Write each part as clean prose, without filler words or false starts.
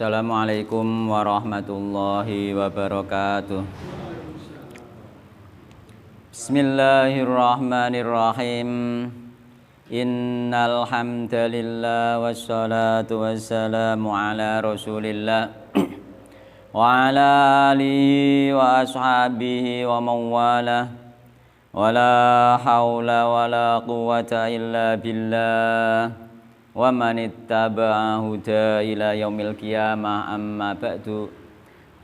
Assalamualaikum warahmatullahi wabarakatuh. Bismillahirrahmanirrahim. Innal hamdalillah wassalatu wassalamu ala Rasulillah wa ala alihi wa ashabihi wa mawalah. Wala haula wala quwwata illa billah. Wa man ittaba'a huda ila yaumil qiyamah, amma ba'du.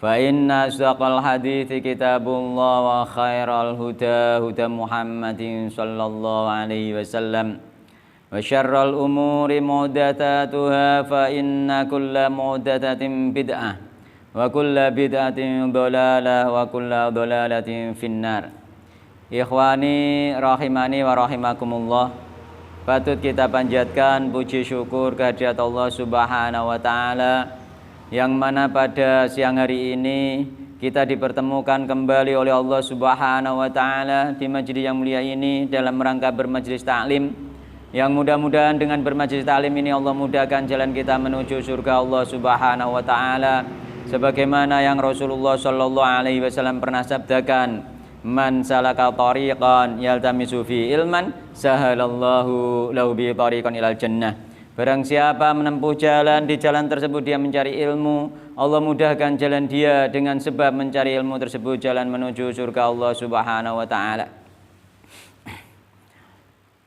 Fa inna asdaqal hadithi kitabullah wa khairal huda huda Muhammadin sallallahu alaihi wasallam. Wa syarral umuri muhdatsatuha, fa inna kulla muhdatsatin bid'ah wa kulla bid'atin dhalalah wa kulla dhalalatin finnar. Ikhwani rahimani wa rahimakumullah. Patut kita panjatkan puji syukur kehadirat Allah Subhanahu wa taala, yang mana pada siang hari ini kita dipertemukan kembali oleh Allah Subhanahu wa taala di majlis yang mulia ini dalam rangka bermajlis taklim, yang mudah-mudahan dengan bermajlis taklim ini Allah mudahkan jalan kita menuju surga Allah Subhanahu wa taala, sebagaimana yang Rasulullah sallallahu alaihi wasallam pernah sabdakan, man salaka tariqan yaltamisu fi ilman sahalallahu lahu bi tariqan ilal jannah. Barang siapa menempuh jalan, di jalan tersebut dia mencari ilmu, Allah mudahkan jalan dia dengan sebab mencari ilmu tersebut jalan menuju surga Allah Subhanahu wa taala.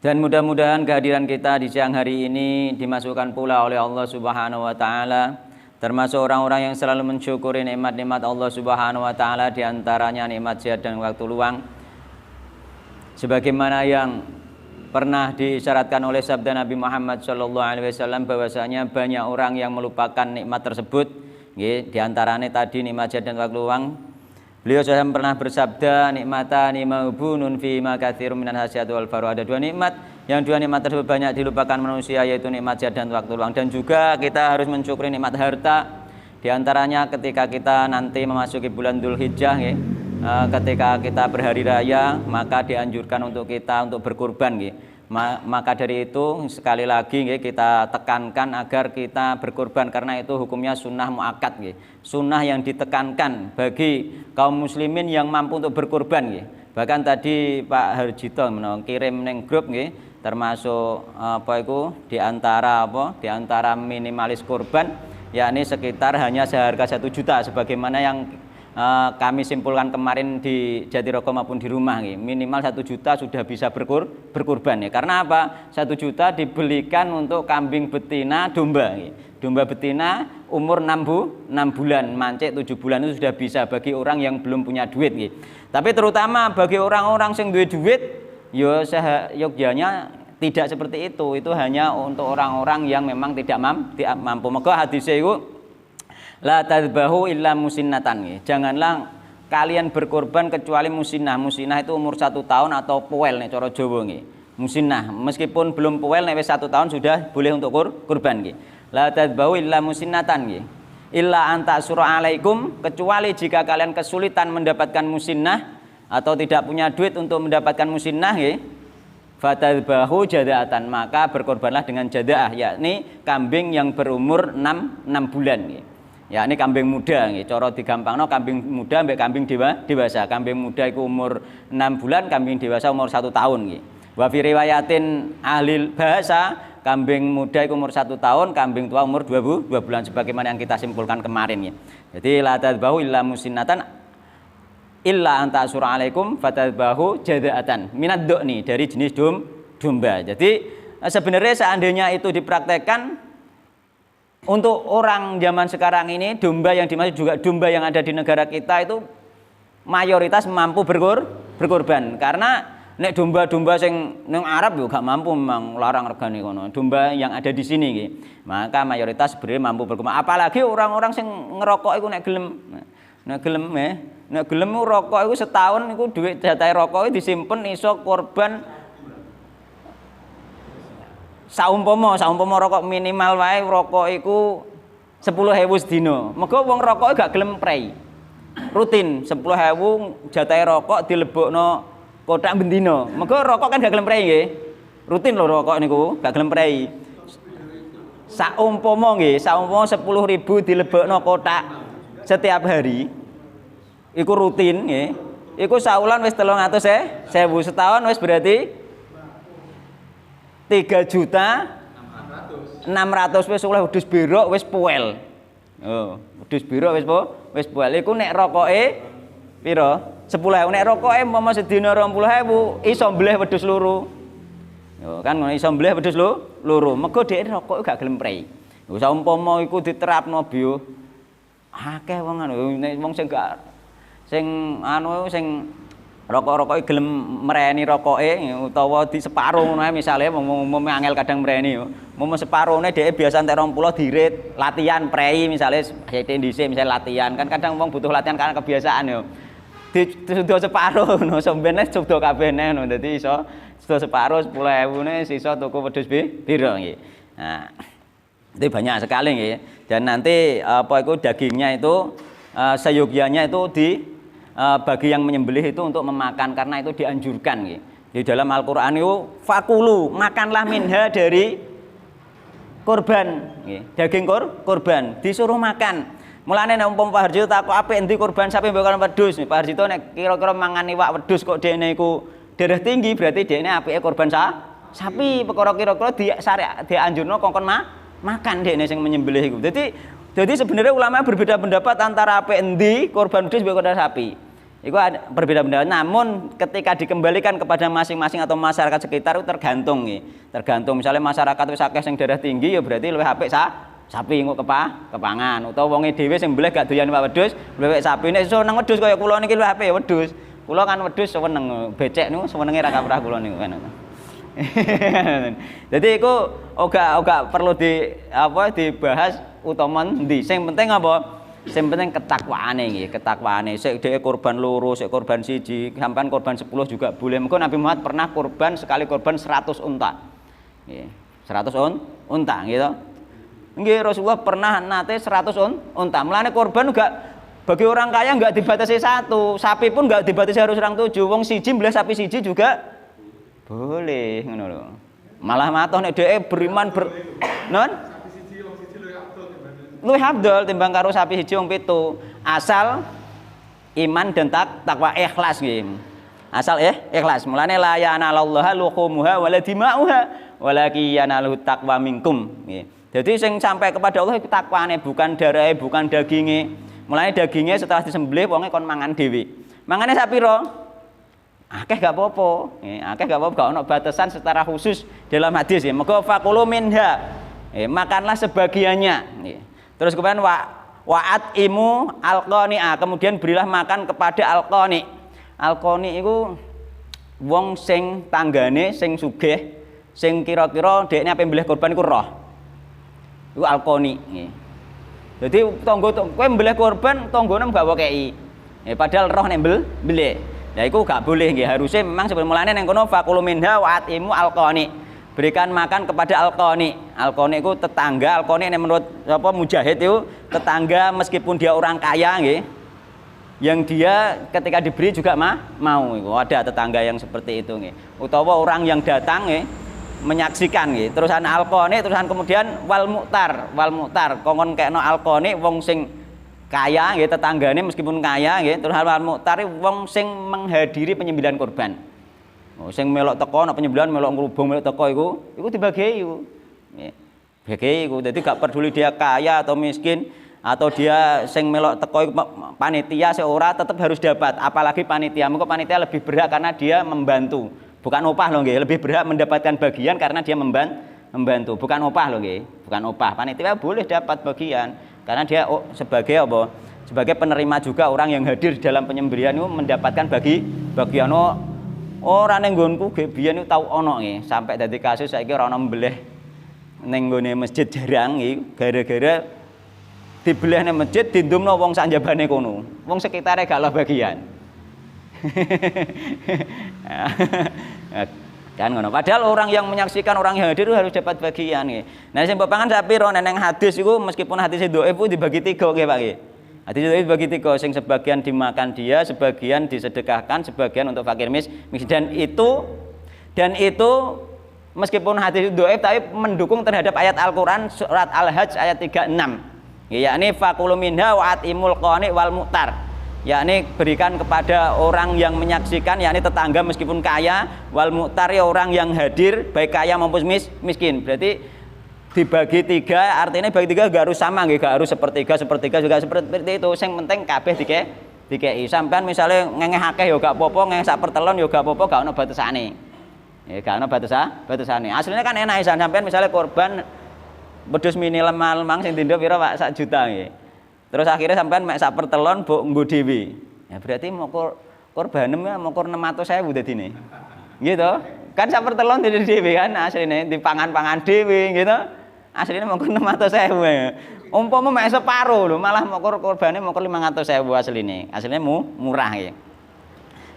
Dan mudah-mudahan kehadiran kita di siang hari ini dimasukkan pula oleh Allah Subhanahu wa taala termasuk orang-orang yang selalu mensyukuri nikmat-nikmat Allah Subhanahu wa taala, di antaranya nikmat sehat dan waktu luang. Sebagaimana yang pernah disyaratkan oleh sabda Nabi Muhammad sallallahu alaihi wasallam, bahwasanya banyak orang yang melupakan nikmat tersebut. Di antaranya tadi nikmat sehat dan waktu luang. Beliau SAW pernah bersabda, nikmatani maubunun fi ma katsirun minan hasyati wal faru. Ada dua nikmat, yang dua nikmat tersebut banyak dilupakan manusia, yaitu nikmat sehat dan waktu luang. Dan juga kita harus mensyukuri nikmat harta. Di antaranya ketika kita nanti memasuki bulan Dzulhijjah, ketika kita berhari raya, maka dianjurkan untuk kita untuk berkurban. Maka dari itu sekali lagi kita tekankan agar kita berkurban, karena itu hukumnya sunnah muakkad, sunnah yang ditekankan bagi kaum muslimin yang mampu untuk berkurban. Bahkan tadi Pak Harjito kirim neng grup, termasuk di antara minimalis kurban, yakni sekitar hanya seharga 1 juta, sebagaimana yang kami simpulkan kemarin di Jatirogo maupun di rumah, minimal 1 juta sudah bisa berkurban. Karena apa? 1 juta dibelikan untuk kambing betina domba. Domba betina umur 6 bulan, mancek 7 bulan itu sudah bisa bagi orang yang belum punya duit. Tapi terutama bagi orang-orang yang duit, yogyanya tidak seperti itu. Itu hanya untuk orang-orang yang memang tidak mampu. Maka hadisnya itu, la tadbahu illa musinnatan. Janganlah kalian berkorban kecuali musinnah. Musinnah itu umur 1 tahun atau poel nih cara Jawa nggih. Musinnah, meskipun belum poel nek wis 1 tahun sudah boleh untuk kurban nggih. La tadbahu illa musinnatan nggih. Illa anta surah alaikum, kecuali jika kalian kesulitan mendapatkan musinnah atau tidak punya duit untuk mendapatkan musinnah nggih. Fatadbahu jadaatan, maka berkorbanlah dengan jadaah, yakni kambing yang berumur 6 bulan nggih. Ya, ini kambing muda, cara digampangno kambing muda sampai kambing dewasa. Kambing muda itu umur 6 bulan, kambing dewasa umur 1 tahun. Wa fi riwayatin ahli bahasa, kambing muda itu umur 1 tahun, kambing tua umur 2 bulan, sebagaimana yang kita simpulkan kemarin. Jadi la tadbahu illa musinnatan illa anta surah alaikum fatadbahu jadaatan minad du'ni, dari jenis domba. Jadi sebenarnya seandainya itu dipraktekkan untuk orang zaman sekarang ini, domba yang dimaksud juga domba yang ada di negara kita itu mayoritas mampu berkorban. Karena nek domba-domba sing nang Arab juga gak mampu, memang larang regane kono. Domba yang ada di sini nggih, maka mayoritas sebenarnya mampu berkorban. Apalagi orang-orang sing ngerokok iku nek gelem rokok iku setahun iku duit jatahe rokok disimpen iso korban. Saumpama rokok minimal wae rokok iku 10.000 sedina. Mergo wong rokok gak gelem prei. Rutin 10.000 jatahe rokok dilebokno kotak bendina. Mergo rokok kan gak gelem prei nggih. Rutin lho rokok niku, gak gelem prei. Saumpama 10.000 dilebokno kotak setiap hari. Iku rutin nggih. Iku saulan wis 300.000, setahun wis berarti 3.600.000 wis oleh wedhus berok wis puel. Oh, wedhus berok wis puel. Iku nek rokoke pira? 10.000. Nek rokoke umpama sedina 20.000 iso mbleh wedhus loro. Yo kan ngono iso mbleh wedhus loro. Mergo dhek rokok gak gelem prei. Wis umpama iku diterapno bio akeh wong anu nek wong sing gak sing rokok-rokoke gelem mreni rokoke utawa di separo ngono ae misale wong angel kadang mreni yo. Mung separone dhek biasa entek 20 dirit latihan prei misale dhisik misale latihan kan kadang wong butuh latihan karena kebiasaan yo. Sudah separo ngono sombene sudah kabeh ngono dadi iso sudah separo 10.000 ne sisa tuku wedhus biro nggih. Nah, itu banyak sekali nggih. Dan nanti apa itu dagingnya itu seyogyanya itu bagi yang menyembelih itu untuk memakan karena itu dianjurkan nggih. Di dalam Al-Qur'an itu fakulu, makanlah minha dari kurban nggih. Daging kurban disuruh makan. Mulane nek umpama Pak Harjito takok apik endi kurban sapi mbok karo wedhus. Pak Harjito nek kira-kira mangan iwak wedhus kok dene iku darah tinggi berarti dene apike kurban sapi. Perkara kira-kira dianjurno kongkon makan dene sing menyembelih iku. Jadi sebenarnya ulama berbeda pendapat antara apik endi kurban wedhus mbok kurban sapi. Iku ada berbeda pendapat. Namun ketika dikembalikan kepada masing-masing atau masyarakat sekitar itu tergantung nggih. Tergantung misalnya masyarakat wis akeh sing darah tinggi ya berarti luwih apik sapi engko kepangan utawa wonge dhewe sing mbleh gak doyan wedhus, mbleh sapi nek iso nang wedhus kaya kula niki luwih apik ya wedhus. Kula kan wedhus seneng, becek niku senenge ra kaprah kula niku kan. Jadi iku ora perlu dibahas utama endi. Sing penting apa? Sing penting ketakwaane nggih, ketakwaane. Sik dhewe kurban loro, sik kurban siji, sampean kurban 10 juga boleh. Mengko Nabi Muhammad pernah kurban sekali kurban 100 unta. Nggih, 100 unta gitu. Nggih Rasulullah pernah nate 100 unta. Mulane kurban enggak bagi orang kaya enggak dibatasi satu, sapi pun enggak dibatasi harus orang 7. Wong siji mbleh sapi siji juga boleh ngono lho. Malah matoh nek dhek beriman non sapi siji wong siji luwih afdal timbang karo sapi siji wong 7. Asal iman dan takwa ikhlas nggih. Asal ikhlas. Mulane la yanallaha luhumuha wala dima'uha walakin yanaluhu taqwa minkum nggih. Jadi sing sampai kepada Allah itu takwane, bukan darahnya, bukan dagingnya. Mulai dagingnya setelah disembelih wonge kon mangan dhewe. Mangane sak pira? Akeh gak apa-apa. Akeh gak apa-apa, gak ono batasan secara khusus dalam hadis ya. Maka fakulu minha. Makanlah sebagiannya. Terus kemudian wa'at imu alqani'a, kemudian berilah makan kepada alqani. Alqani itu wong sing tanggane sing sugih, sing kira-kira dekne ape mbleh kurban iku roh. Iku alqani nggih. Dadi tangga kowe mbleh kurban tanggane gak wekeki. Padahal roh nek mbleh. Lah iku gak boleh nggih. Harusnya memang sebelum mulane ning kono faqulu minha wa'at imu alqani. Berikan makan kepada alqani. Alqani iku tetangga, alqani nek menurut apa Mujahid itu tetangga meskipun dia orang kaya nggih. Yang dia ketika diberi juga mau iku. Ada tetangga yang seperti itu nggih. Utawa orang yang datang nggih menyaksikan nggih. Terusan alqani, terusan kemudian wal mu'tar kongkon kekno alqani wong sing kaya nggih tetanggane meskipun kaya nggih. Terus wal mu'tar wong sing menghadiri penyembelihan kurban. Oh, sing melok teko ana penyembelihan melok ngrubung melok teko iku dibagi iku. Nggih. Bagi iku. Dadi gak peduli dia kaya atau miskin atau dia sing melok teko panitia seora tetap harus dapat, apalagi panitia. Mengko panitia lebih berhak karena dia membantu. Bukan upah loh nggih, lebih berhak mendapatkan bagian karena dia membantu. Bukan upah loh nggih, bukan upah. Panitia boleh dapat bagian karena dia sebagai apa? Sebagai penerima juga orang yang hadir dalam penyembelihan itu mendapatkan bagian. Ora ning nggonku nggih biyen tau ana nggih, sampai dadi kasus saiki ora ana mbeleh ning nggone masjid jarang nggih, gara-gara dibeleh ning masjid dindumno wong sak njabane kono. Wong sekitare gak lah bagian. Kan ngono. Padahal orang yang menyaksikan, orang yang hadir harus dapat bagian nggih. Nah sing pepangan sak pira neng hadis iku meskipun hadis dhaif dibagi 3 nggih Pak nggih. Hadis dhaif dibagi 3, sing sebagian dimakan dia, sebagian disedekahkan, sebagian untuk fakir miskin dan itu meskipun hadis dhaif tapi mendukung terhadap ayat Al-Qur'an surat Al-Hajj ayat 36. Yakni faqulu minha wa atimul qani wal mu'tar. Yakni berikan kepada orang yang menyaksikan, yakni tetangga meskipun kaya, wal mu'tar ya orang yang hadir baik kaya maupun miskin. Berarti dibagi 3, artinya bagi 3 gak harus sama nggih, gak harus sepertiga juga seperti itu. Sing penting kabeh dikei. Sampean misalnya ngengeh akeh ya gak apa-apa, ngengeh sak pertelon ya gak apa-apa, gak ono batasane. Ya gak ono batasane. Aslinya kan enak isan sampean misalnya korban wedhus mini lemah-lemang sing dindo pira Pak 1 juta nggih. Terus akhirnya sampean mek sak pertelon mbok nggo dhewe. Ya berarti mokor korbanem ya mokor 600.000 dadine. Gitu. Kan sak pertelon dhewe kan asline dipangan-pangan dhewe gitu. Asline mokor 600.000. Umpama mek separo lho, malah mokor korbane mokor 500.000 asline. Asline murah nggih.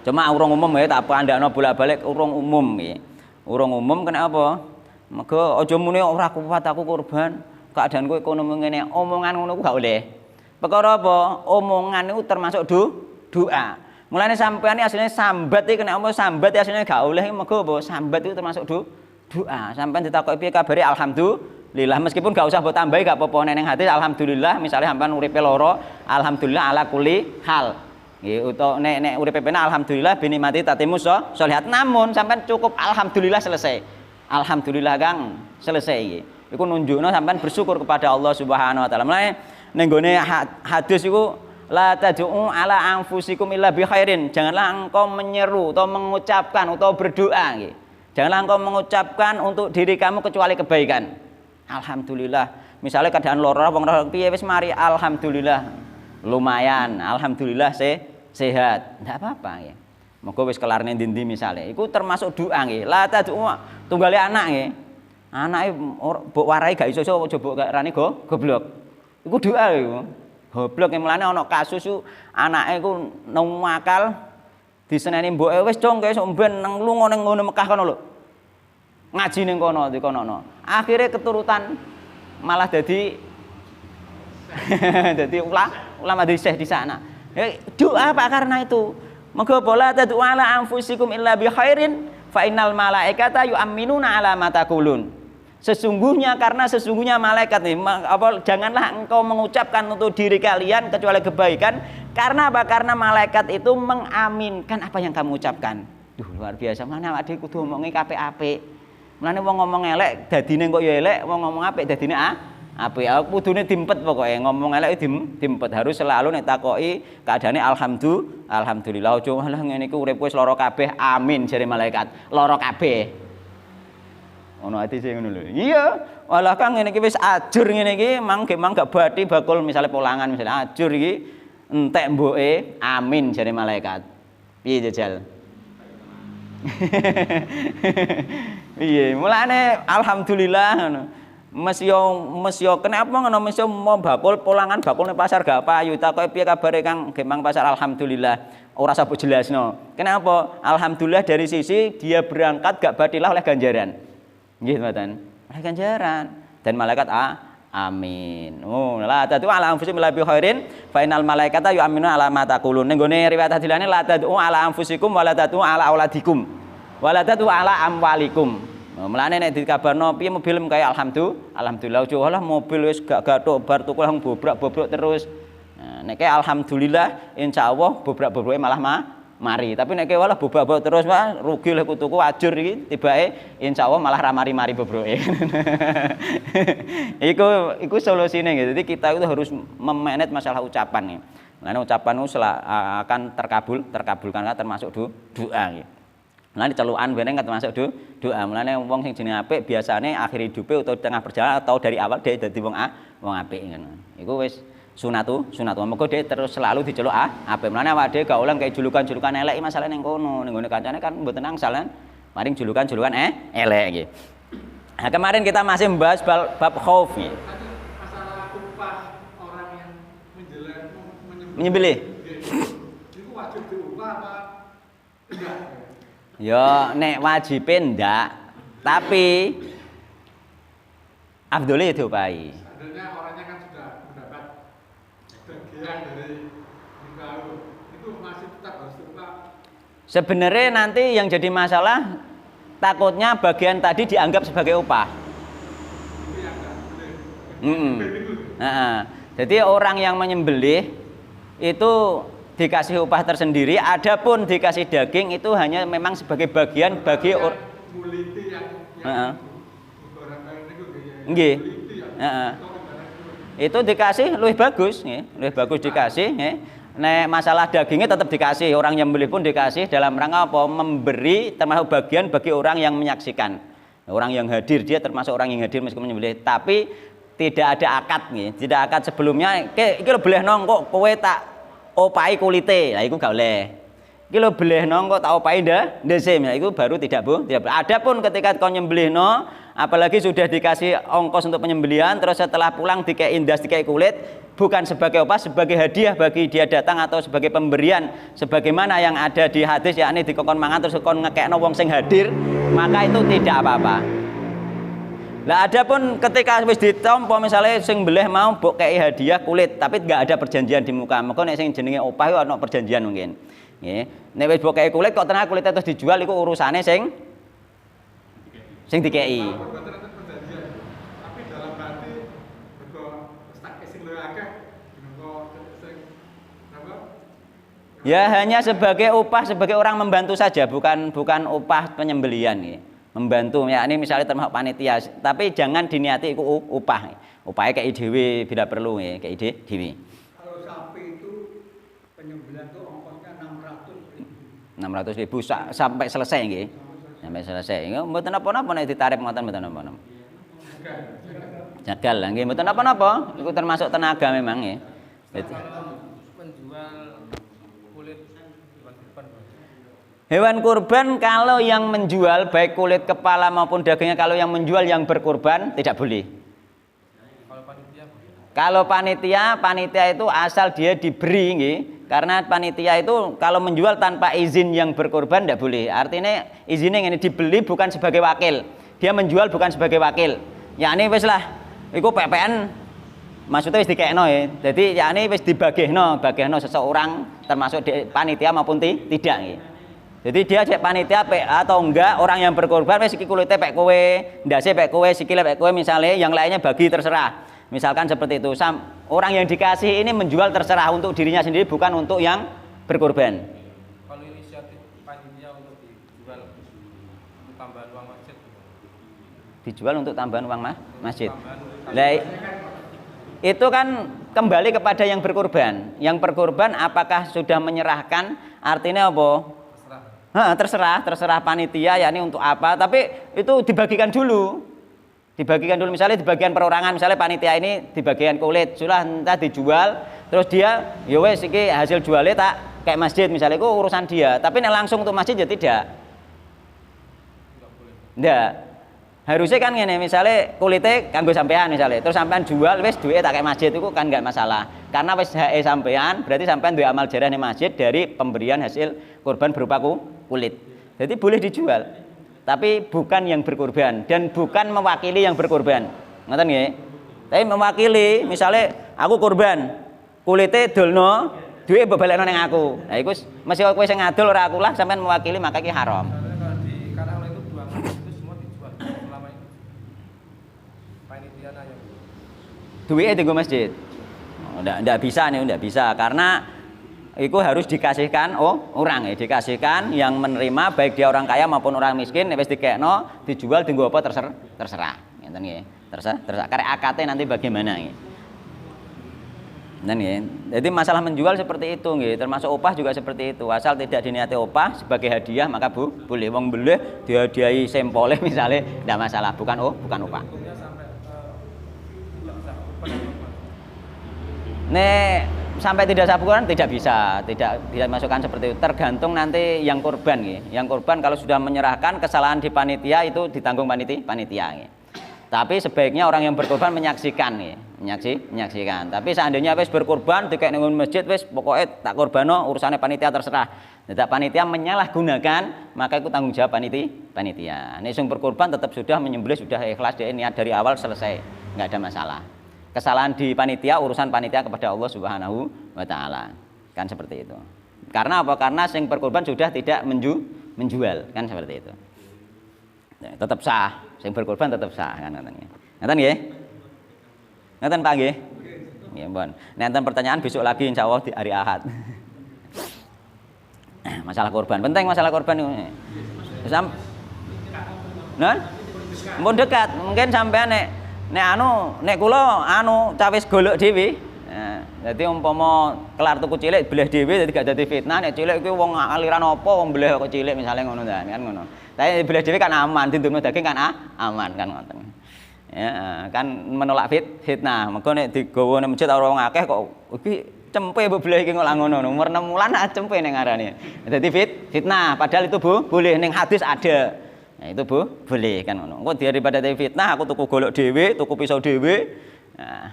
Cuma urung umum ya tak pandakno bolak-balik urung umum nggih. Urung umum kenapa? Mergo aja muni ora kuat aku korban, keadaanku ekonomi ngene, omongan ngono ku gak oleh. Perkara apa? Omongan itu termasuk doa. Mulane sampean iki asline sambat iki nek apa sambat asline gak oleh mergo apa? Sambat itu termasuk doa. Sampean ditakoki piye kabare alhamdulillah meskipun gak usah mbok tambahi gak apa-apa ning hati alhamdulillah misalnya sampean uripe lara alhamdulillah ala kulli hal. Nggih utawa nek uripe penak alhamdulillah binikmati tatimus sholihat. Namun sampean cukup alhamdulillah selesai. Alhamdulillah Kang selesai iki. Iku nunjukno sampean bersyukur kepada Allah Subhanahu wa taala. Mulane ning gone hadis iku la tad'u ala anfusikum illa bi khairin. Janganlah engkau menyeru atau mengucapkan atau berdoa nggih. Janganlah engkau mengucapkan untuk diri kamu kecuali kebaikan. Alhamdulillah. Misalnya keadaan lara wong piye wis mari alhamdulillah. Lumayan, alhamdulillah sehat. Enggak apa-apa nggih. Moga wis kelar ning ndi misale. Iku termasuk doa nggih. La tad'u tunggale anak nggih. Anake mbok warai gak iso aja mbok rani goblok. Iku doa iku. Goblok mulane ana kasus ku anake iku nang akal diseneni mboke wis dong guys mben nang lunga ning ngono Mekah kono lho. Ngaji ning kono dikonono. Akhire keturutan malah dadi ulama di syekh di sana. Doa Pak karena itu. Maka bola tad'u ala anfusikum illa bi khairin fa innal malaikata yu'minuna ala ma taqulun. Sesungguhnya malaikat nih janganlah engkau mengucapkan untuk diri kalian kecuali kebaikan karena apa? Karena malaikat itu mengaminkan apa yang kamu ucapkan. Duh luar biasa. Mana awake kudu ngomongi apik-apik. Mulane wong ngomong elek dadine kok ya elek, wong ngomong apik dadine apik. Aku kudune dimpet pokoke ngomong elek dimpet harus selalu nek takoki keadaane alhamdulillah ojo lah ngene iki urip wis lara kabeh amin jare malaikat. Lara kabeh. Ono ati sing ngono lho. Iya, walah Kang ngene iki wis ajur ngene iki mang gak bathi bakul misale polangan misale ajur iki entek mboke amin jare malaikat. Piye jajal? Iya, mulane alhamdulillah ngono. Mesyo kenapa ngono mesyo mau bakul polangan bakul ning pasar gak payu takoki piye kabare Kang gemang pasar alhamdulillah ora usah jelasno. Kenapa? Alhamdulillah dari sisi dia berangkat gak batilah oleh ganjaran. Nggih mboten. Oleh ganjaran dan malaikat amin. Oh, la tad'u ala anfusikum illa bi khairin fa innal malaikata yu'minuna ala ma taqulun. Ning gone riwayat hadilane la tad'u ala anfusikum wa la tad'u ala auladikum. Wa la tad'u ala amwalikum. Mulane nek dikabarno piye mobil kaya alhamdulillah ojo lah mobil wis gak gathuk bar tuku lang bobrok terus. Nah, nek alhamdulillah insyaallah bobrok-bobroke malah mari. Tapi nek walah bobrok terus Pak rugi lek tuku ajur iki tibake insyaallah malah ra mari-mari bobroke. Iku solusine gitu. Jadi kita itu harus memanage masalah ucapan nih. Mulane ucapan itu akan terkabulkan termasuk doa gitu. Mulane celukan beneng kan termasuk doa. Mulane wong sing jenenge apik biasane akhir hidupe utawa tengah perjalanan atau dari awal dia dadi wong apik ngono. Iku wis sunatu. Mergo dia terus selalu diceluk apik. Mulane awake dhewe gak ulang kayak julukan elek masalah ning kono. Ning gone kancane kan mboten angsal. Maring julukan elek iki. Nah, kemarin kita masih membahas bab khauf iki. Masalah upah orang yang menyembelih. Itu wajib diupah apa enggak? Ya nek wajibe ndak, tapi afdhole diopahi. Seandainya orangnya kan sudah mendapat bagian dari nikah itu masih tetap harus diupah. Sebenarnya nanti yang jadi masalah takutnya bagian tadi dianggap sebagai upah. Jadi orang yang menyembelih itu dikasih upah tersendiri, adapun dikasih daging itu hanya memang sebagai bagian bagi nggih. Itu dikasih lebih bagus nggih, lebih bagus dikasih nggih. Nek masalah dagingnya tetap dikasih, orang yang beli pun dikasih dalam rangka apa? Memberi termasuk bagian bagi orang yang menyaksikan. Orang yang hadir dia termasuk orang yang hadir meskipun menyembelih, tapi tidak ada akad nih, tidak akad sebelumnya. Iki lho boleh nong kok kowe tak opahi kulite. Lah iku gak oleh. Iki lho boleh nong kok tak opahi ndese. Lah iku baru tidak boleh. Adapun ketika kau nyembelihno, apalagi sudah dikasih ongkos untuk penyembelihan, terus setelah pulang dikei ndas dikei kulit, bukan sebagai apa, sebagai hadiah bagi dia datang atau sebagai pemberian sebagaimana yang ada di hadis, yakni dikokon mangan terus kon ngekekno wong sing hadir, maka itu tidak apa-apa. Lah adapun ketika wis ditampa misalnya sing beleh mau mbok kei hadiah kulit tapi enggak ada perjanjian di muka, maka nek sing jenenge opah iku ana perjanjian mungkin. Nggih. Nek wis mbok kei kulit kok tenan kulite terus dijual iku urusane sing dikei. Ya hanya sebagai upah, sebagai orang membantu saja, bukan upah penyembelian ya. Membantu ya, ini misalnya termasuk panitia, tapi jangan diniati itu upah. Upahnya kayak dhewe bila perlu ya, kayak dhewe. Kalau sapi itu penyembelian itu ongkosnya 600.000 sampai selesai nggih. Sampai selesai. Mboten napa-napa nek ditarif ngoten mboten napa-napa. Jagal lah nggih, mboten napa-napa. Iku termasuk tenaga memang ya. Hewan kurban kalau yang menjual baik kulit kepala maupun dagingnya, kalau yang menjual yang berkurban tidak boleh. Kalau panitia itu asal dia diberi nggih. Karena panitia itu kalau menjual tanpa izin yang berkurban tidak boleh. Artinya izinnya ini dibeli bukan sebagai wakil. Dia menjual bukan sebagai wakil. Yakni wis lah iku PPN maksudnya wis dikekno ya. Jadi yakni wis bagehno seseorang termasuk panitia maupun tidak nggih. Jadi dia cek panitia atau enggak orang yang berkorban wis iki kulite pek kowe, ndase pek kowe, sikile pek kowe misalnya, yang lainnya bagi terserah. Misalkan seperti itu. Orang yang dikasih ini menjual terserah untuk dirinya sendiri bukan untuk yang berkorban. Kalau inisiatif panitia untuk dijual untuk tambahan uang masjid. Dijual untuk tambahan uang masjid. Lah itu kan kembali kepada yang berkorban. Yang berkorban apakah sudah menyerahkan, artinya apa? Terserah panitia yakni untuk apa, tapi itu dibagikan dulu misalnya di bagian perorangan, misalnya panitia ini di bagian kulit sudah entah dijual terus dia ya wes iki hasil jualnya tak kayak masjid misalnya, itu urusan dia, tapi nek langsung untuk masjid ya tidak. Harusnya kan ngene, misalnya kulitnya kanggo sampean misalnya, terus sampean jual wes duitnya tak kayak masjid, itu kan enggak masalah. Karena wes HE sampean, berarti sampean duwe amal jarah ning masjid dari pemberian hasil kurban berupa kulit. Jadi boleh dijual. Tapi bukan yang berkurban dan bukan mewakili yang berkurban. Ngoten nggih? Tapi mewakili, misalnya aku kurban, kulitnya dolno, duwe mbok balekno ning aku. Lah iku mesti kowe sing ngadol ora aku lah, sampean mewakili maka iki haram. Di Karanglo itu dua itu semua dijual selama ini. Panitia nanya. Duitnya dienggo masjid. Ndak bisa karena itu harus dikasihkan orang ya, dikasihkan yang menerima baik dia orang kaya maupun orang miskin, wis dikekno dijual dienggo apa terserah ngeten nggih. Terserah karek akate nanti bagaimana nggih. Nggih. Jadi masalah menjual seperti itu nggih, termasuk opah juga seperti itu. Asal tidak diniati opah sebagai hadiah maka boleh. Wong boleh dihadiahi sempole misalnya ndak masalah, bukan opah. Sampai tidak saburan tidak bisa, tidak masukkan seperti itu. Tergantung nanti yang korban nggih. Yang korban kalau sudah menyerahkan, kesalahan di panitia itu ditanggung panitia nggih. Tapi sebaiknya orang yang berkorban menyaksikan nggih, menyaksikan. Tapi seandainya wis berkorban dikek ning masjid wis pokoke tak korbano urusane panitia terserah. Tidak panitia menyalahgunakan, maka itu tanggung jawab panitia. Nek sing berkorban tetap sudah menyembelih, sudah ikhlas dia niat dari awal selesai, enggak ada masalah. Kesalahan di panitia, urusan panitia kepada Allah Subhanahu wa taala. Kan seperti itu. Karena apa? Karena yang berkorban sudah tidak menjual, kan seperti itu. Ya, tetap sah, sing berkorban tetap sah kan ngoten nggih. Ngoten nggih? Ngoten Pak nggih? Nggih, mbon. Nek pertanyaan besok lagi insyaallah di hari Ahad. Masalah korban, penting masalah korban niku. Nah, mun dekat, mungkin sampean nek kula cawis golek dhewe. Nah, dadi umpama kelar tuku cilik belah dhewe dadi gak dadi fitnah. Nek cilik kuwi wong aliran apa wong belah kok cilik misale ngono kan ngono. Tapi belah dhewe kan aman, dindungno daging kan aman kan ngoten. Ya, kan menolak fitnah. Mergo nek digawa nang masjid ora wong akeh kok iki cempe mbok belah iki kok lak ngono. Umur 6 wulan cempe ning ngarane. Dadi fitnah, padahal itu boleh ning hadis ada. Nah, itu boleh kan ngono. Engko daripada dadi fitnah aku tuku golok dhewe, tuku pisau dhewe. Nah,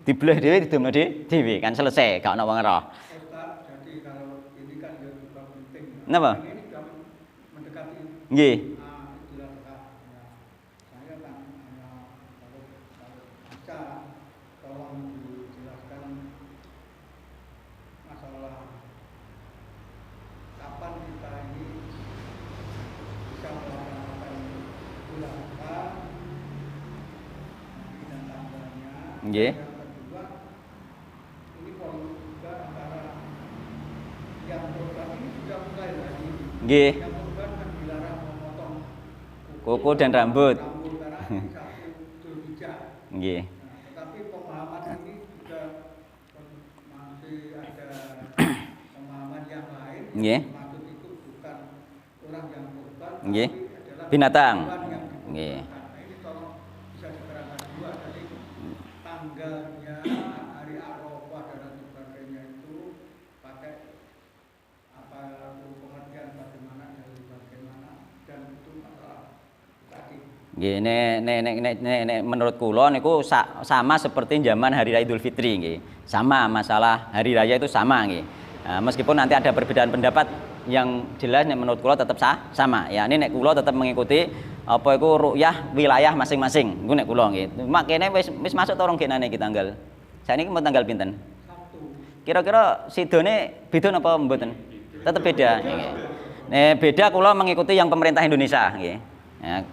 dibelah dhewe didumno dhewe kan selesai, gak ono wong roh. Ustaz, jadi kalau ini kan juga penting. Napa? Ini sudah mendekati Nggih. Idul Adha. Saya kan kalau bisa tolong dijelaskan masalah kapan kita ini bisa melaksanakan Idul Adha dan tanggalnya. Nggih. Yang kedua, ini polemik juga antara yang korban ini sudah mulai lagi. Nggih. Yang korban kan dilarang memotong Kuku dan rambut. karena ini satu Dzulhijjah. Nggih. Nah, tetapi pemahaman ini juga masih ada pemahaman yang lain. Nggih. Maksud itu bukan orang yang korban, Nggih. tapi adalah Binatang. hewan yang Nggih. dikorbankan. Nah, ini tolong bisa diterangkan dua dari tanggalnya, hari Arafah dan sebagainya itu pakai apa pengertian bagaimana dan itu masalah tadi. Nggih, nek menurut kula niku sama seperti zaman hari raya Idul Fitri nggih. Sama masalah hari raya itu sama nggih. Nah, meskipun nanti ada perbedaan pendapat yang jelas nek menurut kula tetap sama. Ya, ini nek kula tetap mengikuti apa iku ru'yah wilayah masing-masing. Iku nek kula nggih. Makene wis masuk to rong genane iki tanggal. Saniki mau tanggal pinten? Sabtu. Kira-kira sidone beda napa mboten? Tetep beda nggih. Nek beda kula mengikuti yang pemerintah Indonesia nggih. Ya,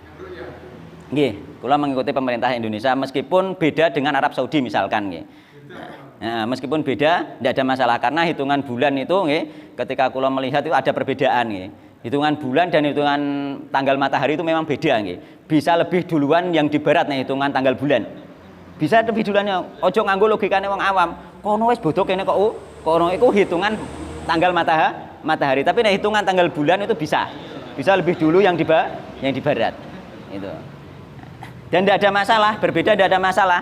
nggih, kula mengikuti pemerintah Indonesia meskipun beda dengan Arab Saudi misalkan nggih. Nah, meskipun beda tidak ada masalah karena hitungan bulan itu nggih, ketika kula melihat itu ada perbedaan nggih. Hitungan bulan dan hitungan tanggal matahari itu memang beda nggih. Bisa lebih duluan yang di barat nih hitungan tanggal bulan. Bisa lebih duluannya. Ojo nganggo logikane wong awam. Kono wis bodho kene kok kono iku hitungan tanggal matahari, tapi nih hitungan tanggal bulan itu bisa lebih dulu yang di barat. Itu. Dan tidak ada masalah, berbeda tidak ada masalah.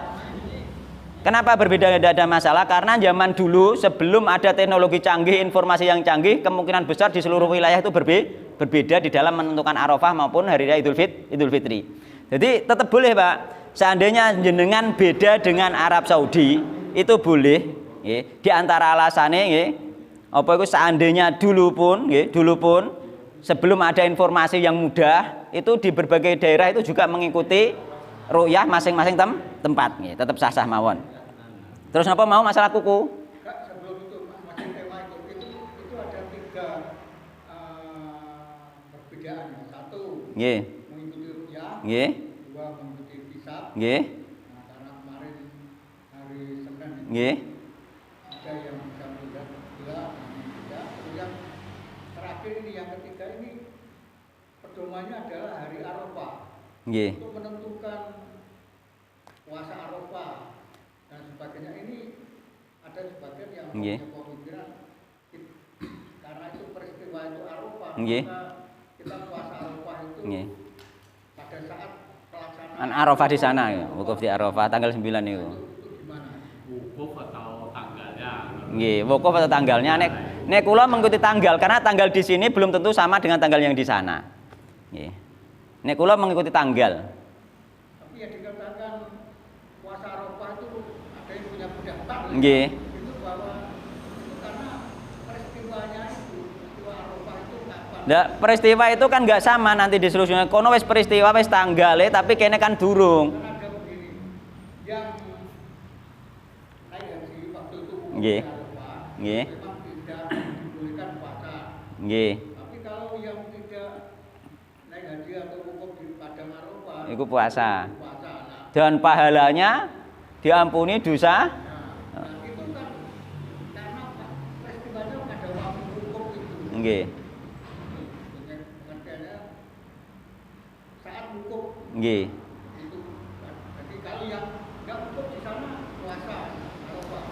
Kenapa berbeda tidak ada masalah? Karena zaman dulu sebelum ada teknologi canggih, informasi yang canggih, kemungkinan besar di seluruh wilayah itu berbeda di dalam menentukan Arafah maupun hari raya Idul Fitri. Jadi tetap boleh Pak. Seandainya jenengan beda dengan Arab Saudi itu boleh. Di antara alasannya, apa itu seandainya dulu pun sebelum ada informasi yang mudah itu di berbagai daerah itu juga mengikuti ru'yah masing-masing tempat. Tetap sah-sah mawon. Terus apa mau masalah kuku? Kak, sebelum itu masih tema itu ada 3 perbedaan. Satu, Nggih. mengikuti ru'yah. Nggih. 2, mengikuti hisab. Nggih. Nah, karena kemarin hari Senin Nggih. ada yang bisa melihat hilal, tidak. Terus yang terakhir ini yang ketiga ini pedomannya adalah hari Arafah. Nggih. Untuk menentukan puasa Arafah dan sebagainya ini ada sebagian yang Nggih. punya pemikiran karena itu peristiwa itu Arafah, Nggih. maka kita puasa Arafah itu Nggih. pada saat pelaksanaan An Arafah di sana ya, wukuf di Arafah tanggal 9 itu. itu gimana? Wukuf atau tanggalnya? Nggih, wukuf atau tanggalnya nek kula mengikuti tanggal karena tanggal di sini belum tentu sama dengan tanggal yang di sana. Nggih. Nek kula mengikuti tanggal. Tapi yang dikatakan puasa Arafah itu ada yang punya pendapat Nggih. itu bahwa itu karena peristiwanya itu peristiwa Arafah itu kapan? Ndak, peristiwa itu kan nggak sama nanti di seluruhnya. Kono wis peristiwa wis tanggale tapi kene kan durung. Kan ada begini yang naik haji waktu itu Nggih. Arafah Nggih. memang tidak dibolehkan puasa. Nggih. Tapi kalau yang tidak naik haji atau iku puasa. puasa. Nah, Dan pahalanya diampuni dosa. nah itu kan karena peristiwanya pada waktu wukuf itu. Nggih. Pengertiannya saat wukuf Nggih. itu. Jadi kalau yang nggak wukuf di sana puasa Arafah.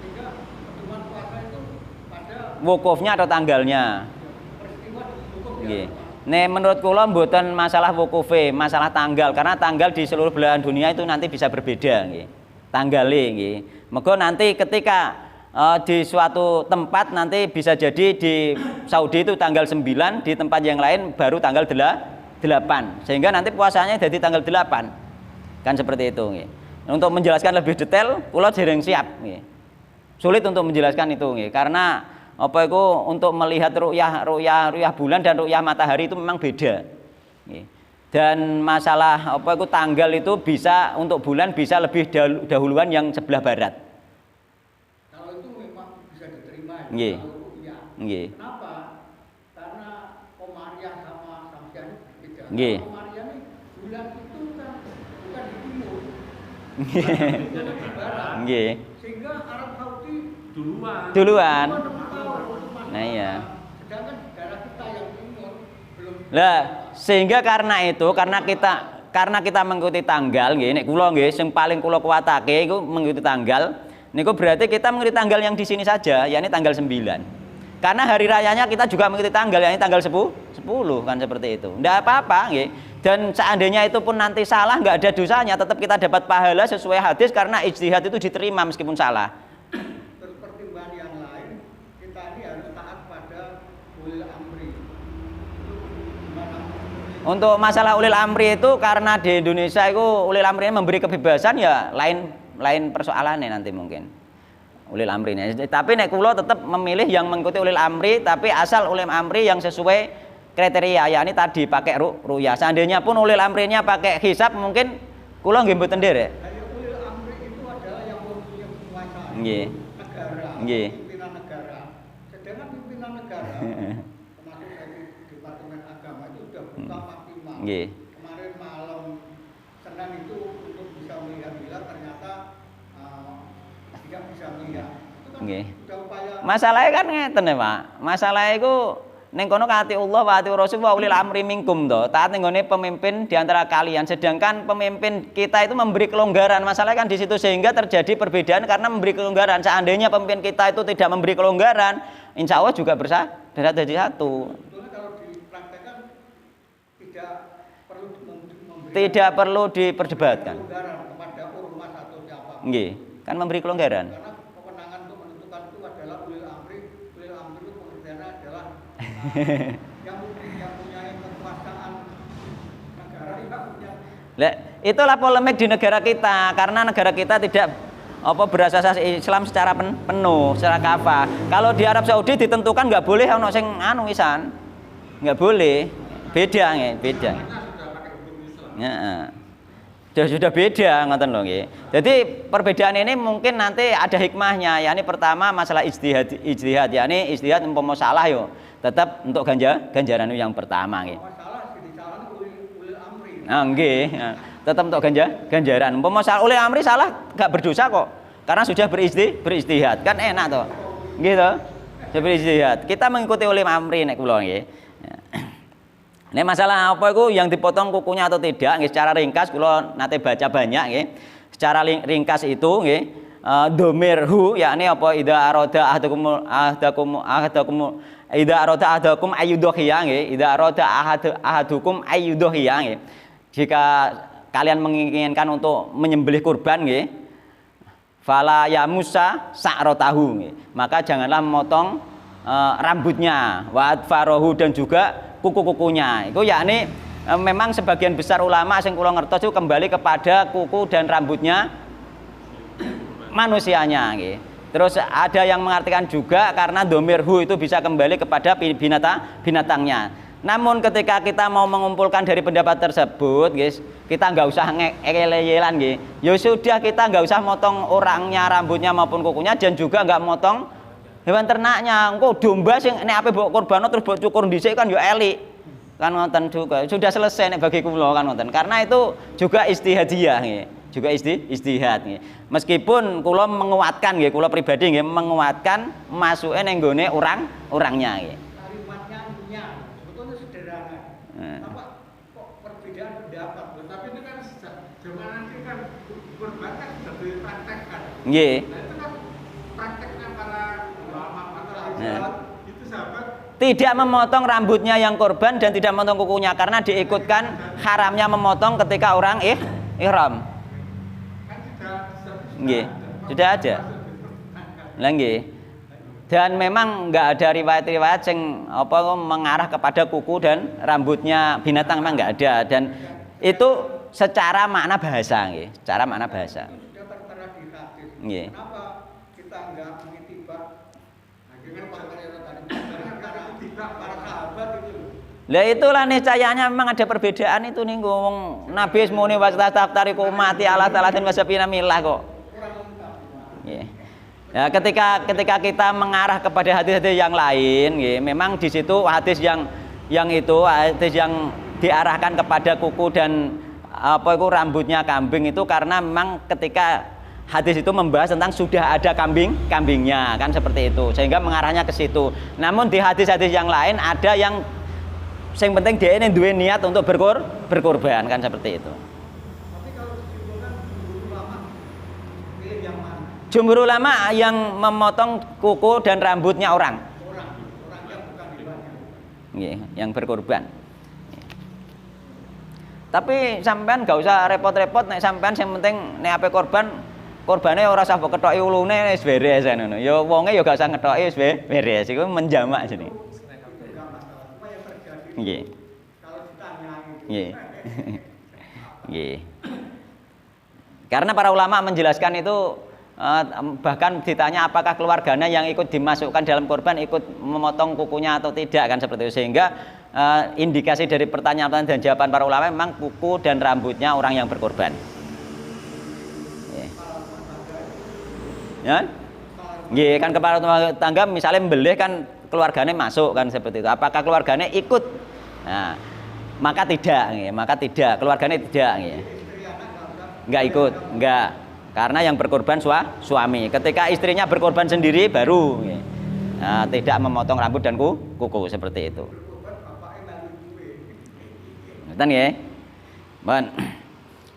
Sehingga pertemuan puasa itu pada Wukufnya atau tanggalnya? peristiwa wukuf Nggih. ya. Nek menurut kula mboten masalah wukufe, masalah tanggal karena tanggal di seluruh belahan dunia itu nanti bisa berbeda nggih. Tanggale nggih. Mergo nanti ketika di suatu tempat nanti bisa jadi di Saudi itu tanggal 9, di tempat yang lain baru tanggal 8. Sehingga nanti puasanya jadi tanggal 8. Kan seperti itu nggih. Untuk menjelaskan lebih detail kula dereng siap nggih. Sulit untuk menjelaskan itu nggih karena apa itu untuk melihat ru'yah bulan dan ru'yah matahari itu memang beda. Nggih. Dan masalah apa itu tanggal itu bisa untuk bulan bisa lebih dahuluan yang sebelah barat. Kalau itu memang bisa diterima ya. Nggih. Kalau ru'yah. Nggih. Kenapa? Karena Komariah sama Samsiah ini berbeda. Nggih. Kalau Komariah ini bulan itu kan bukan di timur, Nggih. bukan di barat. Nggih. Sehingga Arab Saudi Duluan. lebih tahu untuk masuk. Nah, iya. Sedangkan negara kita yang timur belum. Lah, sehingga karena itu karena kita mengikuti tanggal nggih nek kula nggih sing paling kula kuwatake iku mengikuti tanggal niku berarti kita mengikuti tanggal yang di sini saja yakni tanggal 9. Karena hari rayanya kita juga mengikuti tanggal yakni tanggal 10 kan seperti itu. Ndak apa-apa nggih. Dan seandainya itu pun nanti salah nggak ada dosanya tetap kita dapat pahala sesuai hadis karena ijtihad itu diterima meskipun salah. Terus pertimbangan yang lain kita ini harus taat pada ulil amri. Itu gimana? Untuk masalah ulil amri itu karena di Indonesia itu ulil amri memberi kebebasan ya lain persoalannya nanti mungkin ulil amri ini. Tapi nek kula tetap memilih yang mengikuti ulil amri tapi asal ulil amri yang sesuai kriteria yakni tadi pakai ru'yah. Seandainya pun ulil amrinya pakai hisab mungkin kula nggih mboten nderek. Dari ulil amri itu adalah yang mempunyai kekuasaan Nggih. negara, Nggih. pimpinan negara. Sedangkan pimpinan negara termasuk dari Departemen Agama itu sudah buka maksimal. Nggih. Kemarin malam Senin itu untuk bisa melihat hilal ternyata tidak bisa melihat. Itu kan Nggih. sudah upaya. Masalahnya kan ngeten ya, Pak. Masalahnya iku ning kono ati Allah wa ati Rasul wa ulil amri minkum to. Taat ning gone pemimpin di antara kalian. Sedangkan pemimpin kita itu memberi kelonggaran. Masalahnya kan di situ sehingga terjadi perbedaan karena memberi kelonggaran. Seandainya pemimpin kita itu tidak memberi kelonggaran, insya Allah juga bersatu jadi satu. Sebetulnya kalau dipraktekkan Tidak perlu diperdebatkan. kelonggaran kepada ormas atau siapa. Nggih, kan memberi kelonggaran. Karena kewenangan untuk menentukan itu adalah ulil amri. Ulil amri itu pengertiannya adalah yang punya kekuasaan negara yang punya. Lah, itulah polemik di negara kita karena negara kita tidak berasas Islam secara penuh, secara kafah. Kalau di Arab Saudi ditentukan nggak boleh ono sing anu wisan. Nggak boleh. Beda nggih, beda. Sudah beda ngoten lho nggih. Jadi perbedaan ini mungkin nanti ada hikmahnya, yakni pertama masalah ijtihad, yakni ijtihad umpama salah yo tetap untuk ganjaran itu yang pertama nggih. Masalah jadi salah ulil amri. Nah, nggih. Tetap untuk ganjaran. Umpama ulil amri salah enggak berdosa kok. Karena sudah berijtihad. Kan enak toh. Nggih toh? Sudah berijtihad. Kita mengikuti ulil amri nek kula nggih. Ini masalah apa itu yang dipotong kukunya atau tidak nggih secara ringkas kula nate baca banyak nggih. Secara ringkas itu nggih dhamir hu yakni apa idza arada ahadakum idza arada ahadakum ayyudhiya nggih. Idza arada ahadukum ayyudhiya nggih. Jika kalian menginginkan untuk menyembelih kurban nggih fala yamusa sa'ratahu nggih. Maka janganlah memotong rambutnya wa adfarahu dan juga kuku-kukunya. Itu yakni memang sebagian besar ulama sing kula ngertos itu kembali kepada kuku dan rambutnya manusianya nggih. Terus ada yang mengartikan juga karena domirhu itu bisa kembali kepada binatangnya. Namun ketika kita mau mengumpulkan dari pendapat tersebut, guys, kita nggak usah ngeleyelan nggih. Ya sudah kita nggak usah motong orangnya, rambutnya maupun kukunya dan juga nggak motong hewan ternaknya. Engko domba sing nek ape mbok korban terus mbok cukur dhisik kan ya elik. kan ngoten juga. Sudah selesai nek bagi kula kan ngoten. Karena itu juga istihadiyah nggih. Juga istihad nggih. Meskipun kula menguatkan nggih, kula pribadi nggih menguatkan masuke ning nggone orangnya nggih. Kalimatnya punya sebetulnya sederhana. Apa kok perbedaan pendapat? Tapi itu kan sejak zaman nanti kan kurban kan sudah dipraktekkan. Nggih. Nah itu kan prakteknya para ulama itu sahabat tidak memotong rambutnya yang korban dan tidak memotong kukunya karena diikutkan haramnya memotong ketika orang ihram. Nggih, sudah ada. Lah nggih. Dan memang enggak ada riwayat-riwayat yang mengarah kepada kuku dan rambutnya binatang, memang enggak ada, dan itu secara makna bahasa nggih, secara makna bahasa. Sudah tertera di hadis. Nggih. Kenapa kita enggak mengitibak dengan para sahabat itu? Lah itulah niscayanya memang ada perbedaan itu nih wong Nabi muni wastaftariku ummati ala talatin wasabina milah kok. Nggih. Ya, ketika kita mengarah kepada hadis-hadis yang lain, nggih, memang di situ hadis yang diarahkan kepada kuku dan rambutnya kambing itu karena memang ketika hadis itu membahas tentang sudah ada kambingnya kan seperti itu, sehingga mengarahnya ke situ. Namun di hadis-hadis yang lain ada yang penting dia ini duwe niat untuk berkorban kan seperti itu. Tapi kalau disimpulkan jumhur ulama pilih yang mana? Jumhur ulama yang memotong kuku dan rambutnya orang yang bukan hewannya. Nggih, yang berkorban. Tapi sampean gak usah repot-repot nek sampean sing penting nek ape korbane ora usah mbok kethoki ulune wis beres ngono. Ya wonge ya gak usah ngethoki wis beres. Iku menjamak jenenge. Nggih. Kalau ditanyai. Nggih. Nggih. Karena para ulama menjelaskan itu bahkan ditanya apakah keluarganya yang ikut dimasukkan dalam korban ikut memotong kukunya atau tidak kan seperti itu, sehingga indikasi dari pertanyaan dan jawaban para ulama memang kuku dan rambutnya orang yang berkorban. Ya? Nggih, kan kepala rumah tangga misalnya membelih kan keluarganya masuk kan seperti itu. Apakah keluarganya ikut? Nah, maka tidak, keluarganya tidak, enggak ikut, enggak. Karena yang berkorban suami. Ketika istrinya berkorban sendiri baru tidak memotong rambut dan kuku seperti itu. Ngoten nggih. Mohon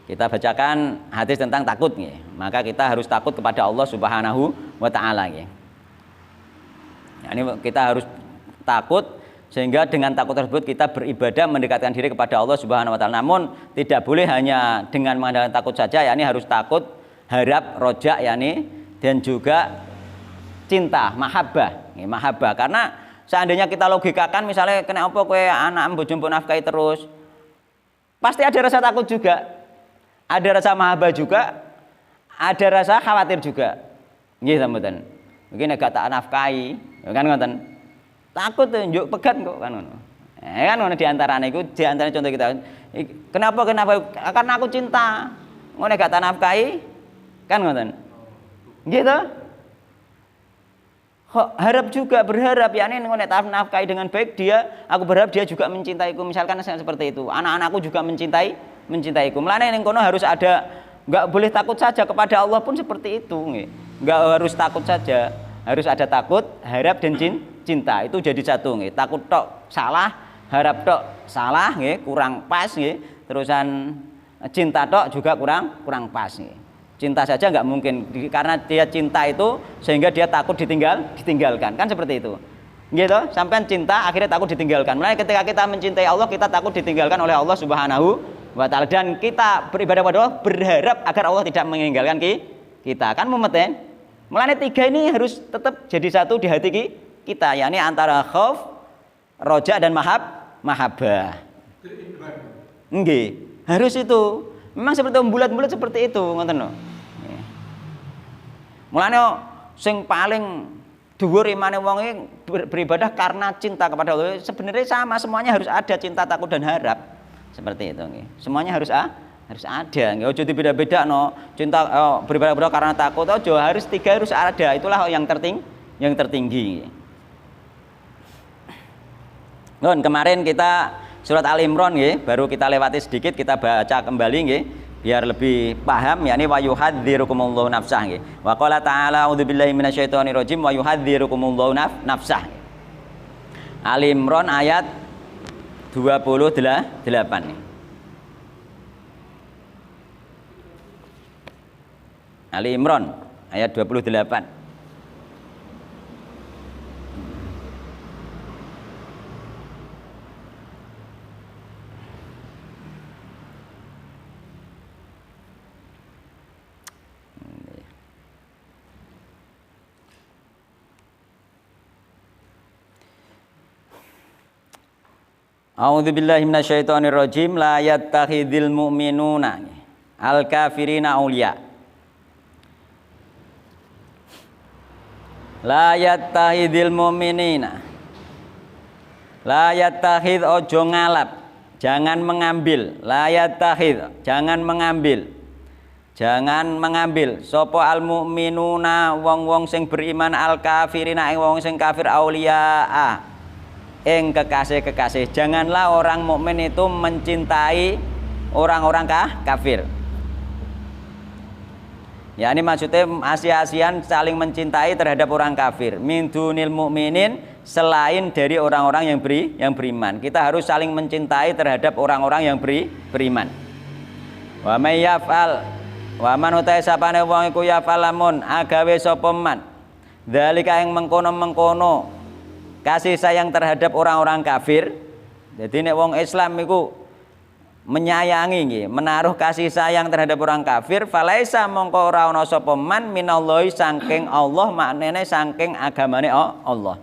kita bacakan hadis tentang takut nggih. Maka kita harus takut kepada Allah Subhanahu wa taala nggih. Ini kita harus takut, sehingga dengan takut tersebut kita beribadah mendekatkan diri kepada Allah Subhanahu wa taala. Namun tidak boleh hanya dengan mengandalkan takut saja, yakni harus takut, harap, roja, yakni, dan juga cinta, mahabbah. Mahabbah, karena seandainya kita logikakan misalnya kena apa kowe anak bojo mbok nafkahi terus, pasti ada rasa takut juga, ada rasa mahabbah juga, ada rasa khawatir juga. Nggih sampeyan. Mungkin nek gak tak nafkahi, kan ngoten. Takut njuk pegat kok kan ngono. Kan ngono di antarane iku, di antara contoh kita. Kenapa? Karena aku cinta. Ngono nek gak tak nafkahi, kan ngoten. Nggih to? Harap juga, berharap yakni ngono nek tak nafkahi dengan baik aku berharap dia juga mencintaiku, misalkan seperti itu. Anak-anakku juga mencintaiku. Mulane ning kono harus ada, enggak boleh takut saja, kepada Allah pun seperti itu nggih. Enggak harus takut saja, harus ada takut, harap dan cinta. Itu jadi satu nggih. Takut tok salah, harap tok salah nggih, kurang pas nggih. Terusan cinta tok juga kurang pas nggih. Cinta saja enggak mungkin, karena dia cinta itu sehingga dia takut ditinggalkan. Kan seperti itu. Nggih toh? Sampean cinta akhirnya takut ditinggalkan. Mulai ketika kita mencintai Allah, kita takut ditinggalkan oleh Allah Subhanahu wa taala, dan kita beribadah kepada Allah berharap agar Allah tidak meninggalkan kita. Kan mumet ya? Mulane tiga ini harus tetap jadi satu di hati kita, yakni antara khauf, roja dan mahabbah. Nggih, harus itu. Memang seperti bulat-bulat seperti itu, ngoten lho. Mulane sing paling dhuwur imane wong iki beribadah karena cinta kepada Allah. Sebenarnya sama, semuanya harus ada cinta, takut dan harap. Seperti itu nggih. Semuanya harus ada, nggih. Ojo dibeda-beda no. Cinta beribadah karena takut, ojo, harus tiga, harus ada. Itulah yang tertinggi. Kemarin kita surat Al-Imran nggih, baru kita lewati sedikit, kita baca kembali nggih biar lebih paham, yakni wa yuhadzirukumullahu nafsah nggih. Wa qala ta'ala a'udzubillahi minasyaitonirrajim wa yuhadzirukumullahu nafsah. Al-Imran ayat 28 nih. Ali Imran ayat 28. A'udzu billahi minasyaitonir rajim. La yattakhidhul mu'minuna al-kafirina auliya. La yattakhidhul mu'minina. La yattakhidh ojo ngalap, jangan mengambil. La yattakhidh, jangan mengambil. Jangan mengambil sapa al mu'minuna wong-wong sing beriman al kafirina ing wong sing kafir auliya. Ing kekasih-kekasih. Janganlah orang mukmin itu mencintai orang-orang kafir. Ya ini maksudnya asia-asian saling mencintai terhadap orang kafir. Min dunil mukminin, selain dari orang-orang yang beriman. Kita harus saling mencintai terhadap orang-orang yang beriman. Wa may yaf'al wa man utai sapane wong iku yaf'al lamun agawe sapa man. Dzalika ing mengkono-mengkono kasih sayang terhadap orang-orang kafir. Jadi nek wong Islam iku menyayangi nggih, menaruh kasih sayang terhadap orang kafir, falaisa mongko ora ana sapa man minallahi saking Allah, maknane saking agamane Allah.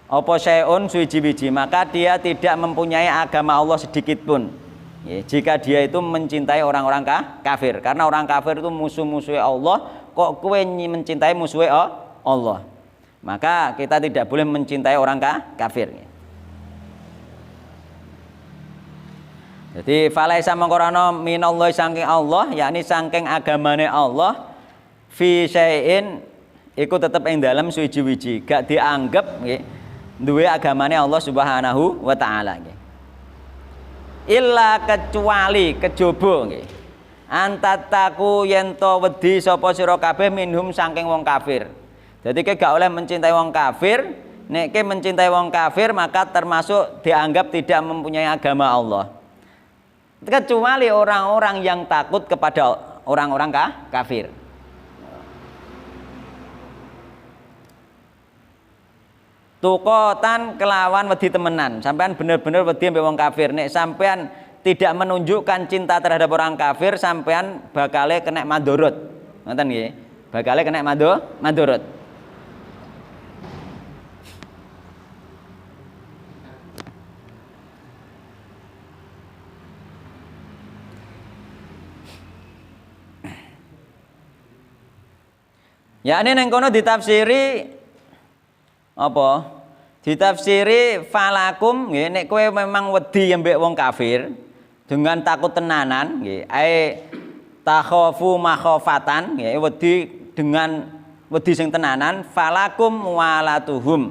Apa syai'un suwiji-wiji, maka dia tidak mempunyai agama Allah sedikit pun. Jika dia itu mencintai orang-orang kafir, karena orang kafir itu musuh-musuhnya Allah, kok kowe mencintai musuhnya Allah? Maka kita tidak boleh mencintai orang kafir. Jadi falaisa mengkorano minallahi saking Allah, yakni saking agamane Allah, fi syai'in iku tetep ing dalem suwiji-wiji, gak dianggap nggih duwe agamane Allah Subhanahu wa taala nggih. Illa kecuali kejaba nggih. Antataku yen to wedi sapa sira kabeh minhum saking wong kafir. Jadi ke gak oleh mencintai wong kafir. Nek ke mencintai wong kafir maka termasuk dianggap tidak mempunyai agama Allah. Kecuali orang-orang yang takut kepada orang-orang kafir. Tukotan kelawan wedi temenan. Sampean bener-bener wedi mbek wong kafir. Nek sampean tidak menunjukkan cinta terhadap orang kafir, sampean bakale kena madorot. Ngoten nggih. Bakale kena madorot. Ya ini neng kono ditafsiri apa? Ditafsiri falakum nggih, nek kowe memang wedi mbek wong kafir dengan takut tenanan nggih, ae takhafu makhafatan nggih, wedi dengan wedi sing tenanan, falakum mualatuhum.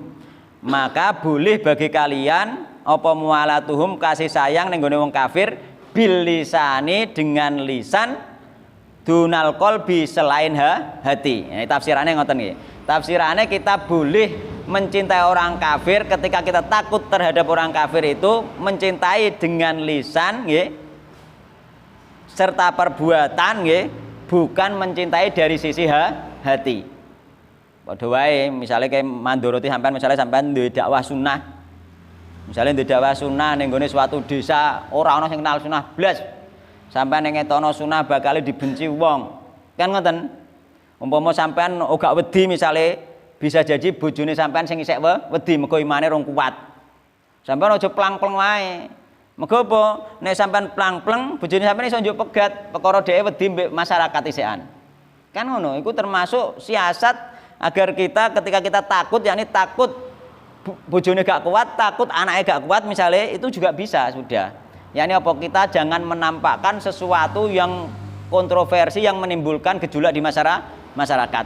Maka boleh bagi kalian apa mualatuhum, kasih sayang ning gone wong kafir bil lisani, dengan lisan, dunal qalbi, selain hati. Ini tafsirannya ngoten nggih. Tafsirannya kita boleh mencintai orang kafir ketika kita takut terhadap orang kafir itu mencintai dengan lisan nggih, serta perbuatan nggih, bukan mencintai dari sisi hati. Padha wae misale kayak mandoroti sampean, misale sampean duwe dakwah sunnah. Misale duwe dakwah sunnah ning gone suatu desa ora ana sing kenal sunnah blas. Sampean yang ngetono sunah bakal dibenci wong, kan ngoten. Umpama sampean ora wedi misale, bisa jadi bojone sampean sing isek wedi mergo imane rong kuat. Sampean aja plang-pleng wae. Mergo apa? Nek sampean plang-pleng, bojone sampean iso njuk pegat, perkara dhewe wedi mbek masyarakat isekan. Kan ngono, iku termasuk siasat agar kita ketika kita takut, yakni takut bojone gak kuat, takut anaknya gak kuat misale, itu juga bisa sudah. Yani apa, kita jangan menampakkan sesuatu yang kontroversi yang menimbulkan gejolak di masyarakat.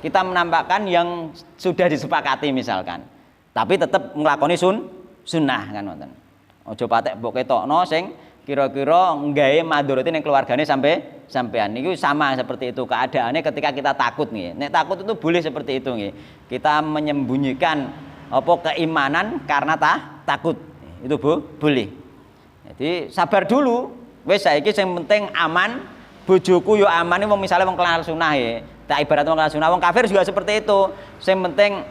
Kita menampakkan yang sudah disepakati misalkan, tapi tetap ngelakoni sunnah kan. Aja patek mbok ketokno sing kira-kira nggawe madharate ning keluargane sampean. Niku sama seperti itu keadaannya ketika kita takut nggih. Nek takut itu boleh seperti itu nggih. Kita menyembunyikan keimanan karena takut. Itu boleh. Jadi sabar dulu. Wis saiki sing penting aman, bojoku yo aman iki wong misale wong kenal sunah ya. Tak ibarat wong kenal sunah, wong kafir juga seperti itu. Sing penting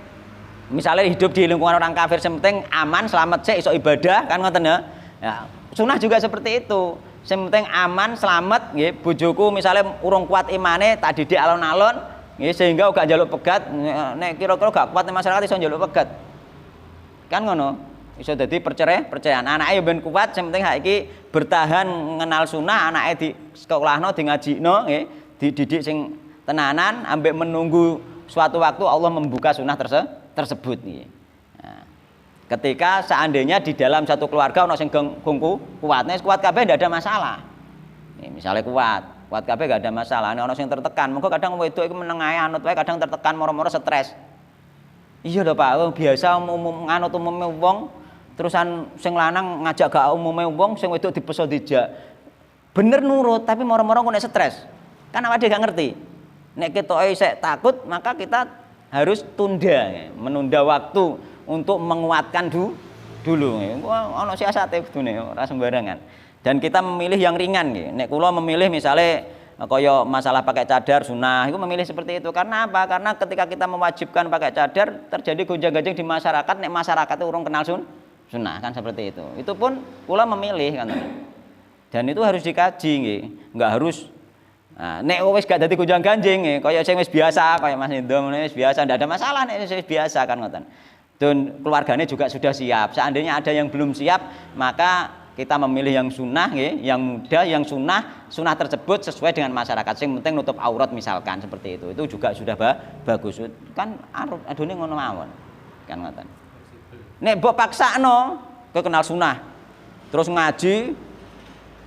misalnya hidup di lingkungan orang kafir, sing penting aman, selamat sik iso ibadah kan ngoten ya. Ya, sunah juga seperti itu. Sing penting aman, selamat nggih. Bojoku misalnya urung kuat imane, tak didik alon-alon nggih sehingga gak njaluk pegat. Nek kira-kira gak kuat masyarakat iso njaluk pegat. Kan ngono. Iso dadi perceraian. Anake yo ben kuat, sing penting saiki bertahan ngenal sunah, anake di sekolahno, di ngajikno nggih, dididik sing tenanan ambek menunggu suatu waktu Allah membuka sunah tersebut nggih. Nah, ketika seandainya di dalam satu keluarga ono sing kuatnya kuat kabeh ndak ada masalah. Nih, misalnya kuat kabeh nggak ada masalah. Nek ono sing tertekan, mengko kadang wedok iku meneng ae anut wae kadang tertekan moro-moro stres. Iya lho Pak, biasa nganut umume wong terusan sing lanang ngajak gak umume wong sing wedok dipeso dijak. Bener nurut tapi moro-moro kok nek stres. Kan awake gak ngerti. Nek ketoke isih takut, maka kita harus menunda waktu untuk menguatkan dulu. Ono siasate kudune ora sembarangan. Dan kita memilih yang ringan nggih. Nek kula memilih misalnya kaya masalah pakai cadar sunah, itu memilih seperti itu. Karena apa? Karena ketika kita mewajibkan pakai cadar, terjadi gonjang-ganjing di masyarakat, nek masyarakat itu urung kenal sunnah kan seperti itu. Itu pun kula memilih kan. Dan itu harus dikaji nggih. Enggak harus nek wis gak dadi gonjang-ganjing kaya sing wis biasa, kaya Mas Indro wis biasa, ndak ada masalah nek wis biasa kan ngoten. Dan keluarganya juga sudah siap. Seandainya ada yang belum siap, maka kita memilih yang sunnah yang mudah, yang sunnah tersebut sesuai dengan masyarakat. Yang penting nutup aurat misalkan seperti itu. Itu juga sudah bagus. Kan adone ngono mawon. Kan ngoten. Nek mbok paksakno kowe kenal sunnah. Terus ngaji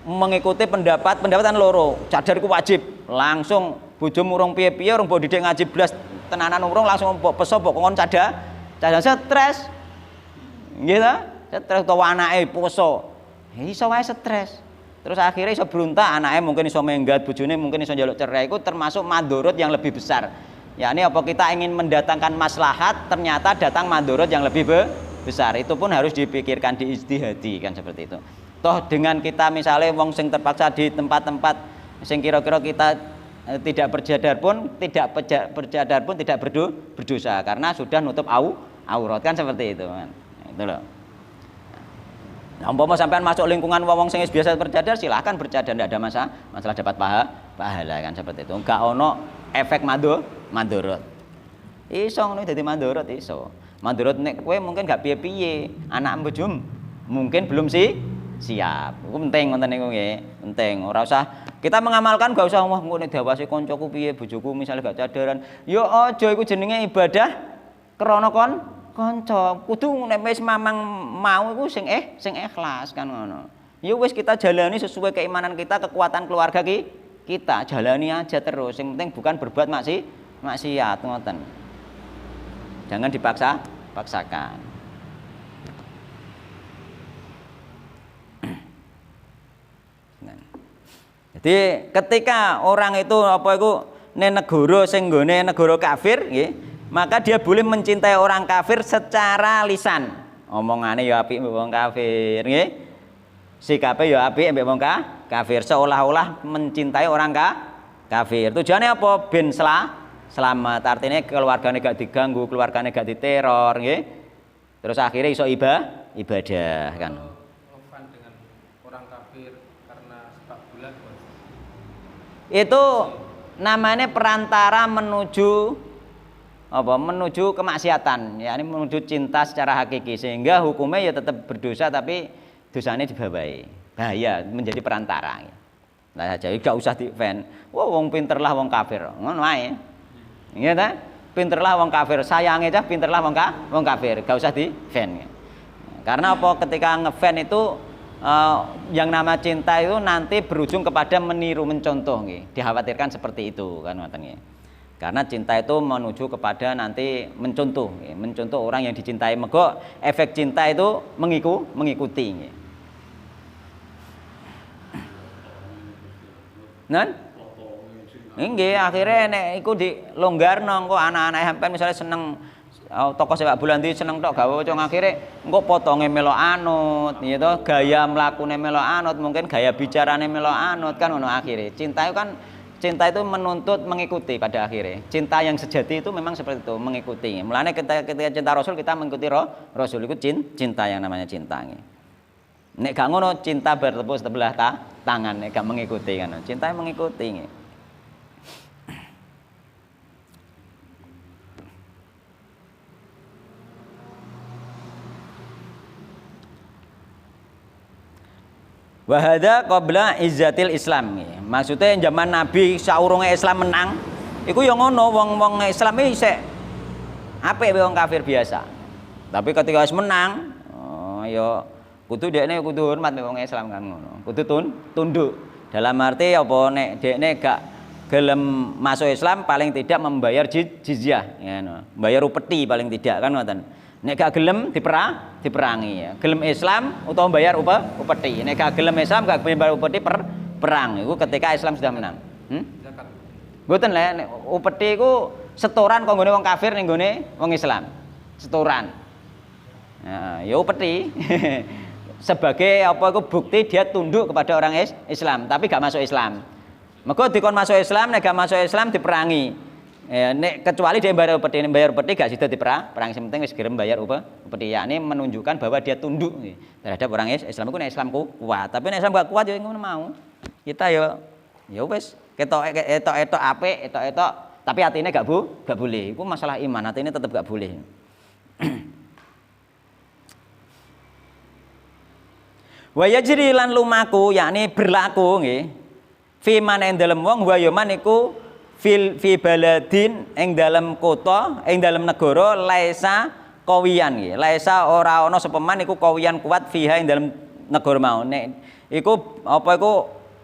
mengikuti pendapatan loro. Cadar ku wajib. Langsung bojomu urung piye-piye urung mbok didik ngaji blas tenanan urung langsung mbok peso mbok kon cadar stres. Nggih ta? Stres utawa anake poso. Iso wae stres. Terus akhirnya iso beruntak, anaknya mungkin iso menggat, bojone mungkin iso njaluk cerai. Itu termasuk madorot yang lebih besar. Yakni apa kita ingin mendatangkan maslahat, ternyata datang madorot yang lebih besar. Itu pun harus dipikirkan, diijtihadi kan seperti itu. Toh dengan kita misalnya wong sing terpaksa di tempat-tempat sing kira-kira kita tidak berjadar pun tidak berdosa karena sudah nutup aurat kan seperti itu kan. Itu loh. Nah, umpama sampean masuk lingkungan wong sing biasa bercadar, silahkan bercadar, tidak ada masalah dapat pahala kan seperti itu. Enggak ono efek madorot. Iso ngono dadi madorot iso. Madorot nek kowe mungkin gak piye-piye, anak bojom mungkin belum siap. Iku penting ngoten niku nggih, penting. Ora usah kita mengamalkan gak usah wah engko nek dawase kancaku piye, bojoku misalnya gak cadaran. Yo aja iku jenenge ibadah krana kanca kudu nek wis mamang mau iku sing ikhlas kan ngono. Ya wis kita jalani sesuai keimanan kita, kekuatan keluarga kita. Jalani aja terus. Yang penting bukan berbuat maksiat ngoten. Jangan paksakan. Jadi ketika orang itu apa iku nek negara sing nggone negara kafir nggih, maka dia boleh mencintai orang kafir secara lisan. Omongane ya apik mbek wong kafir, nggih. Sikape ya apik mbek wong kafir, seolah-olah mencintai orang kafir. Tujuannya apa? Ben selamat. Artinya keluargane gak diganggu, keluargane gak diteror, nggih. Terus akhirnya iso ibadah kan. Offan dengan orang kafir karena sepak bola. Itu namanya perantara menuju kemaksiatan, yakni menuju cinta secara hakiki, sehingga hukumnya ya tetap berdosa tapi dosanya dibawahi. Bahaya menjadi perantara. Nah, jadi gak usah di-fan. Wah, wong pinter lah wong kafir. Ngono wae. Nggih ta? Pinter lah wong kafir, sayange cah pinter lah wong kafir, gak usah di-fan. Karena apa? Ketika nge-fan itu yang nama cinta itu nanti berujung kepada meniru, mencontoh nggih. Dikhawatirkan seperti itu kan ngoten nggih. Karena cinta itu menuju kepada nanti mencontoh orang yang dicintai. Mergo efek cinta itu mengikuti. Nen? Nggih, akhirnya nek iku dilonggarno kok anak-anak sampean misalnya seneng toko sepak bola ndi seneng tok gawe wong akhire engko potonge melok anut ya to, gaya mlakune melok anut, mungkin gaya bicarane melok anut kan ngono akhire. Cinta itu menuntut mengikuti pada akhirnya. Cinta yang sejati itu memang seperti itu, mengikuti. Mulane ketika cinta Rasul kita mengikuti Rasul itu cinta yang namanya cinta. Nek gak ngono cinta bertepuk sebelah tangan, nek gak mengikuti kan. Cinta mengikuti. Wahada qabla izzatil Islam. Maksudnya zaman Nabi saurunge Islam menang, iku ya ngono wong-wong Islam iki sik apik wong kafir biasa. Tapi ketika wis menang, ya kudu dekne kudu hormat wong Islam kan ngono. Kudu tunduk. Dalam arti apa nek dekne gak gelem masuk Islam paling tidak membayar jizyah ya no. Bayar upeti paling tidak kan ngoten. Nek gak gelem diperangi ya. Gelem Islam utawa bayar upeti. Nek gak gelem Islam gak bayar upeti perang. Iku ketika Islam sudah menang. Zakat. Mboten lah nek upeti iku setoran kok nggone wong kafir ning nggone wong Islam. Setoran. Nah, ya upeti. Sebagai apa iku bukti dia tunduk kepada orang Islam, tapi gak masuk Islam. Mergo dikon masuk Islam, nek gak masuk Islam diperangi. Ya, nek kecuali dia bayar upeti gak sida diperang sing penting wis gelem bayar upeti. Yakni menunjukkan bahwa dia tunduk terhadap orang Islam. Iku nek Islamku kuat, tapi nek Islam gak kuat ya ngono mau. Kita ya wis ketok-etok apik, etok-etok tapi atine gak boleh. Iku masalah iman, atine tetep gak boleh. Wa yajri lan lumaku yakni berlaku nggih. Fi man ing dalem wong wa yaman iku fi baladin ing dalam kota ing dalam negara laisa kawiyan nggih. Laisa ora ana sapa man iku kawiyan kuat fiha ing dalam negara mau. Nek iku apa iku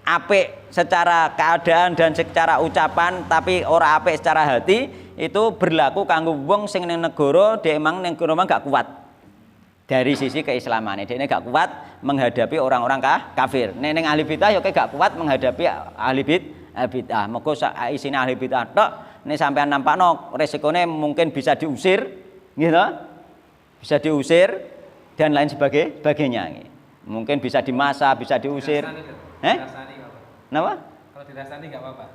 apik secara keadaan dan secara ucapan tapi ora apik secara hati, itu berlaku kanggo wong sing ning negara dhek emang ning negara gak kuat. Dari sisi keislamannya, dia gak kuat menghadapi orang-orang kafir. Ning ahli bid'ah ya gak kuat menghadapi ahli bid'ah. Moko isine ahli bid'ah tok nek sampean nampakno resikone mungkin bisa diusir, gitu. Bisa diusir dan lain sebagainya. Mungkin bisa dimasa, bisa diusir. Napa? Kalau dirasani enggak apa-apa.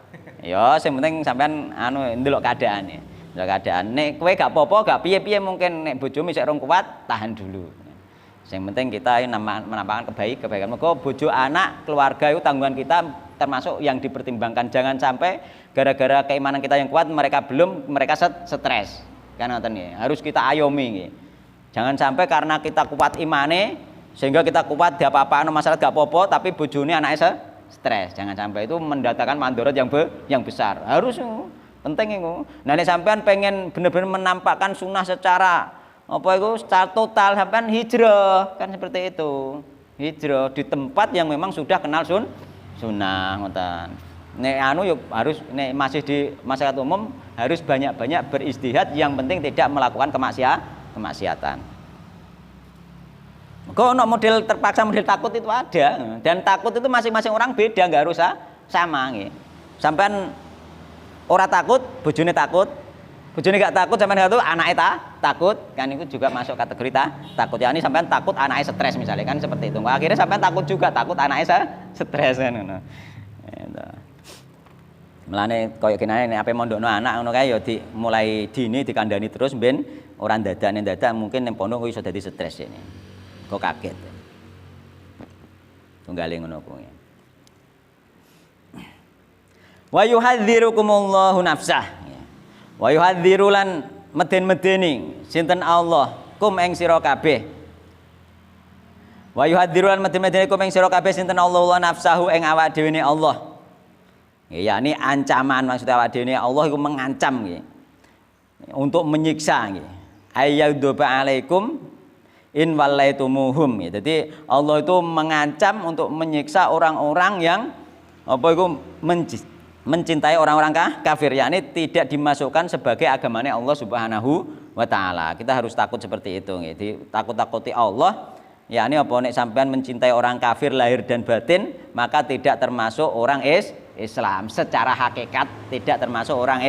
Ya, sing penting sampean ndelok keadaane. Keadaan nek kowe gak apa-apa gak piye-piye mungkin nek bojomu sik rong kuat tahan dulu. Yang penting kita menampakkan kebaikan. Maka bojo anak keluarga itu tanggungan kita termasuk yang dipertimbangkan. Jangan sampai gara-gara keimanan kita yang kuat mereka stres. Kan ngoten nggih. Harus kita ayomi nggih. Jangan sampai karena kita kuat imane sehingga kita kuat apa-apaan masalah gak apa-apa tapi bojone anaknya stres. Jangan sampai itu mendatangkan mandorot yang besar. Harus penting itu. Nah, nek sampean pengen bener-bener menampakkan sunnah secara secara total, sampean hijrah kan seperti itu. Hijrah di tempat yang memang sudah kenal sunnah ngoten. Nek yuk harus nek masih di masyarakat umum harus banyak-banyak beristihad, yang penting tidak melakukan kemaksiatan. Kok ono model terpaksa, model takut itu ada, dan takut itu masing-masing orang beda, nggak harus sama nggih. Sampean ora takut, bojone takut. Bojone gak takut, sampean gak anake takut, kan itu juga masuk kategori takut. Ya ini sampean takut anake stres misalnya kan seperti itu. Akhirnya sampean takut juga, takut anake stres kan ngono. Mulane kaya kene nek ape mondokno anak ngono kae ya mulai dini dikandani terus ben ora dadak mungkin ning pondok iso dadi stres ini. Kok kaget. Tunggale ngono kuwi. Wa yuhadzirukumullahu nafsah. Wa yuhadziru lan meden-medeni sinten Allah kum ing sira kabeh. Wa yuhadziru lan meden-medeni kum ing sira kabeh sinten Allah nafsahu ing awak dhewe ne Allah. Ya ini ancaman, maksudnya awak dhewe ne Allah iku mengancam nggih. Untuk menyiksa nggih. Ayyadzuba alaikum in wallaitumuhum. Jadi Allah itu mengancam untuk menyiksa orang-orang yang mencintai orang-orang kafir, yakni tidak dimasukkan sebagai agamanya Allah Subhanahu wa taala. Kita harus takut seperti itu nggih. Takut-takuti Allah, yakni nek sampean mencintai orang kafir lahir dan batin, maka tidak termasuk orang Islam. Secara hakikat tidak termasuk orang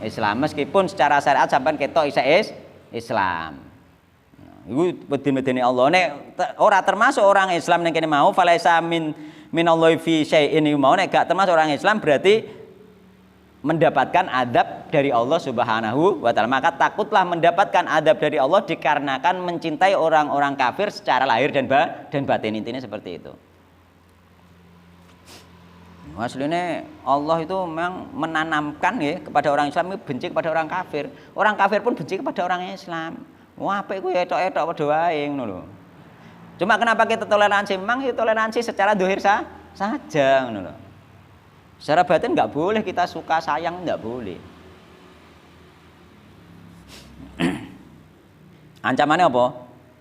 Islam, meskipun secara syariat sampean ketok Islam. Iku medeni Allah nek ora termasuk orang Islam ning kene mau falaisa minallahi fi syai'in mau nek gak termasuk orang Islam berarti mendapatkan adab dari Allah Subhanahu wa taala. Maka takutlah mendapatkan adab dari Allah dikarenakan mencintai orang-orang kafir secara lahir dan batin. Intinya seperti itu. Aslinya Allah itu memang menanamkan ya kepada orang Islam benci kepada orang kafir. Orang kafir pun benci kepada orang Islam. Wah, apik kuwi etok-etok padha wae ngono lho. Cuma kenapa kita toleransi? Memang itu toleransi secara zahir saja ngono lho. Secara batin enggak boleh kita suka sayang, enggak boleh. Ancamannya apa?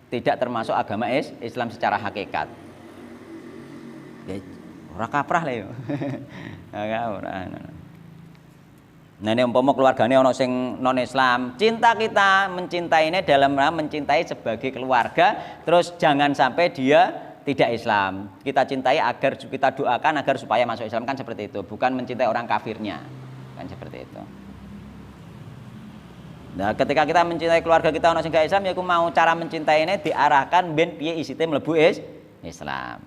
Tidak termasuk agama Islam secara hakikat. Ora kaprah lho. Ora. Nah ini umpama keluargane ana sing non Islam, cinta kita mencintainya dalam mencintai sebagai keluarga, terus jangan sampai dia tidak Islam. Kita cintai agar kita doakan agar supaya masuk Islam, kan seperti itu, bukan mencintai orang kafirnya. Kan seperti itu. Nah, ketika kita mencintai keluarga kita ana sing gak Islam, ya aku mau cara mencintainya diarahkan ben piye isite mlebu Islam.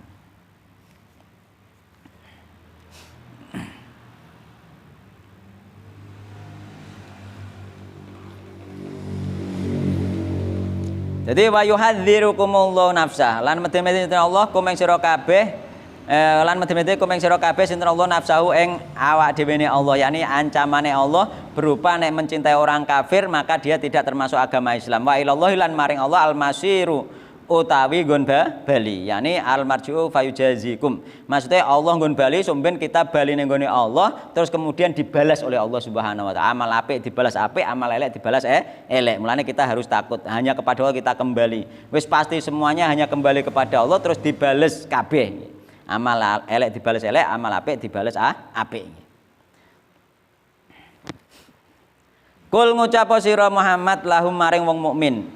Jadi wa yuhadzirukumullahu nafsah lan medhi-medhi Allah kumeng sira kabeh lan medhi-medhi kumeng sira kabeh sinten Allah nafsahu ing awak dhewe Allah, yakni ancamane Allah berupa nek mencintai orang kafir maka dia tidak termasuk agama Islam. Wa ilallahi lan maring Allah al-masiru utawi nggon bali, yakni al-marji'u fayujazikum. Maksudnya Allah nggon bali sumben kita bali ning nggone Allah terus kemudian dibalas oleh Allah Subhanahu wa taala. Amal apik dibalas apik, amal elek dibalas elek. Mulane kita harus takut hanya kepada Allah kita kembali. Wis pasti semuanya hanya kembali kepada Allah terus dibales kabeh. Amal elek dibales elek, amal apik dibales apik. Kul ngucapa sira Muhammad lahum maring wong mukmin.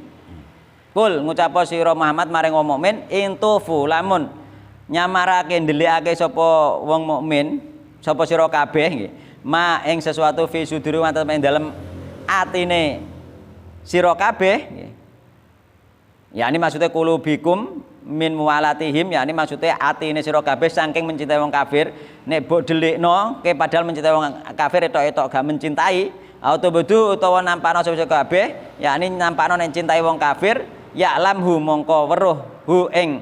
Kul ngucapa sira Muhammad maring wong mukmin intufu lamun nyamarake ndelikake sapa wong mukmin sapa sira kabeh nggih ma ing sesuatu fi suduri wonten ing dalem atine sira kabeh nggih. Yani maksudnya kulubikum min muwalatihim, yani maksudnya atine sira kabeh saking mencintai wong kafir nek mbok delikno ke padahal mencintai wong kafir etok-etok gak mencintai auto bedu utawa nampakno sira kabeh yakni nampakno nek cintai wong kafir ya lamhu mongko weruh hu ing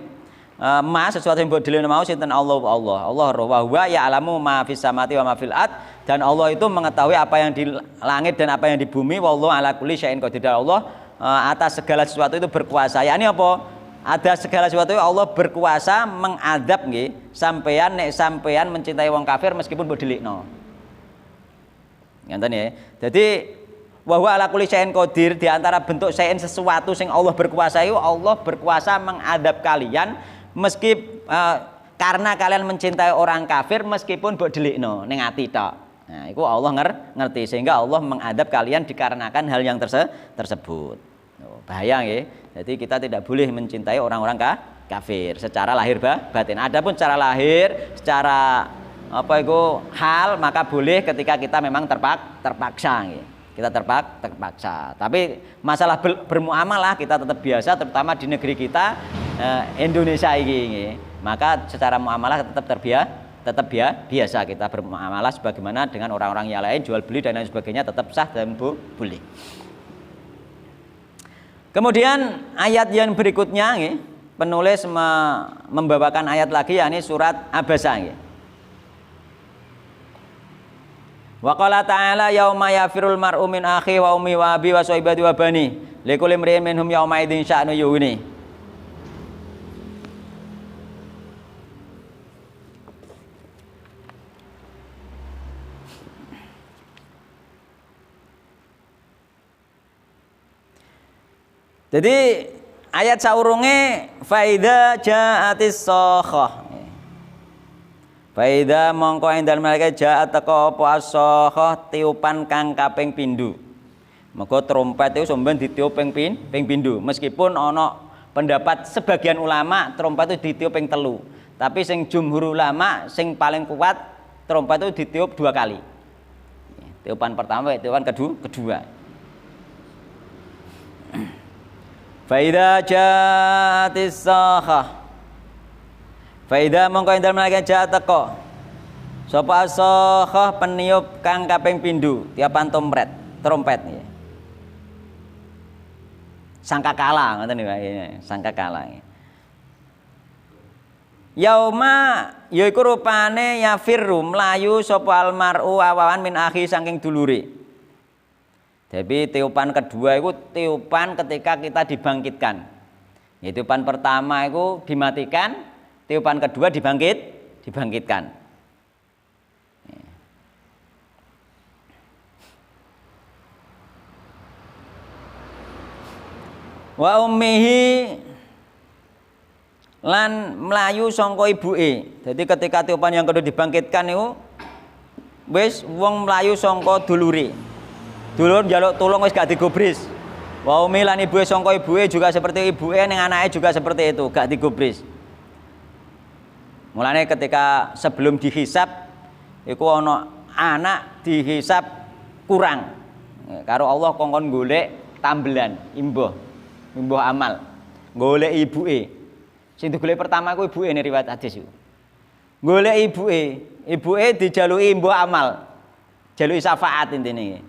ma sesuatu yang mbok dhewe mau sinten Allah roh wa huwa ya alamu ma fis samati wa ma fil ard, dan Allah itu mengetahui apa yang di langit dan apa yang di bumi. Wallahu ala kulli syai'in qadir. Allah atas segala sesuatu itu berkuasa. Yakni apa? Ada segala sesuatu Allah berkuasa mengadab nggih sampeyan nek sampeyan mencintai wong kafir meskipun mbok delikno. Ngenten ya. Jadi wa huwa ala kulli syai'in qadir, di antara bentuk syai'in sesuatu sing Allah berkuasa itu Allah berkuasa mengadab kalian meski karena kalian mencintai orang kafir meskipun mbok delikno ning ati tok. Nah, itu Allah ngerti sehingga Allah mengadab kalian dikarenakan hal yang tersebut. Bahaya nggih. Jadi kita tidak boleh mencintai orang-orang kafir secara lahir batin. Adapun secara lahir, secara apa itu hal maka boleh ketika kita memang terpaksa nggih. Kita terpaksa. Tapi masalah bermuamalah kita tetap biasa, terutama di negeri kita Indonesia ini. Maka secara muamalah tetap biasa kita bermuamalah sebagaimana dengan orang-orang yang lain, jual beli dan lain sebagainya tetap sah dan boleh. Kemudian ayat yang berikutnya, penulis membawakan ayat lagi, yakni surat Abasa. Wa qala ta'ala yauma yafirul mar'u min akhi wa ummi wa abi wa sahibati wa bani likulli imrin minhum yauma idzin sya'nu yughni. Jadi ayat saurunge faida ja'atis sakhah. Faida mongko ing dalem malaikat jaat teka apa as-sakhah tiupan kang kaping pindho. Mergo trompet itu sampeyan ditiup ping pindho. Meskipun ana pendapat sebagian ulama trompet itu ditiup ping 3. Tapi sing jumhur ulama sing paling kuat trompet itu ditiup 2 kali. Tiupan pertama, tiupan kedua. Fa idza ja'atis sakhah. Fa idza mongko indal malaikat ja'a teko. Sapa sakhah peniup kang kaping pindho, tiupan trompet nggih. Sangkakala ngoten niku, sangkakala. Yauma yaiku rupane yafirru mlayu sapa almar'u awawan min akhi saking dulure. Jadi tiupan kedua itu tiupan ketika kita dibangkitkan. Ya, tiupan pertama itu dimatikan, tiupan kedua dibangkitkan. Wa ummihi lan melayu sangka ibuke. Jadi ketika tiupan yang kedua dibangkitkan itu wis wong melayu sangka dulure. Dulur njaluk tulung wis gak digubris. Wa ummi lan ibuke sangka ibuke juga seperti ibuke ning anake juga seperti itu, gak digubris. Mulane ketika sebelum dihisab iku ana anak dihisab kurang. Karo Allah kongkon golek tambelan imbuh amal. Golek ibuke. Sing digolek pertama ku ibuke ning riwayat hadis iku. Golek ibuke dijaluki imbuh amal. Jaluki syafaat intine iki.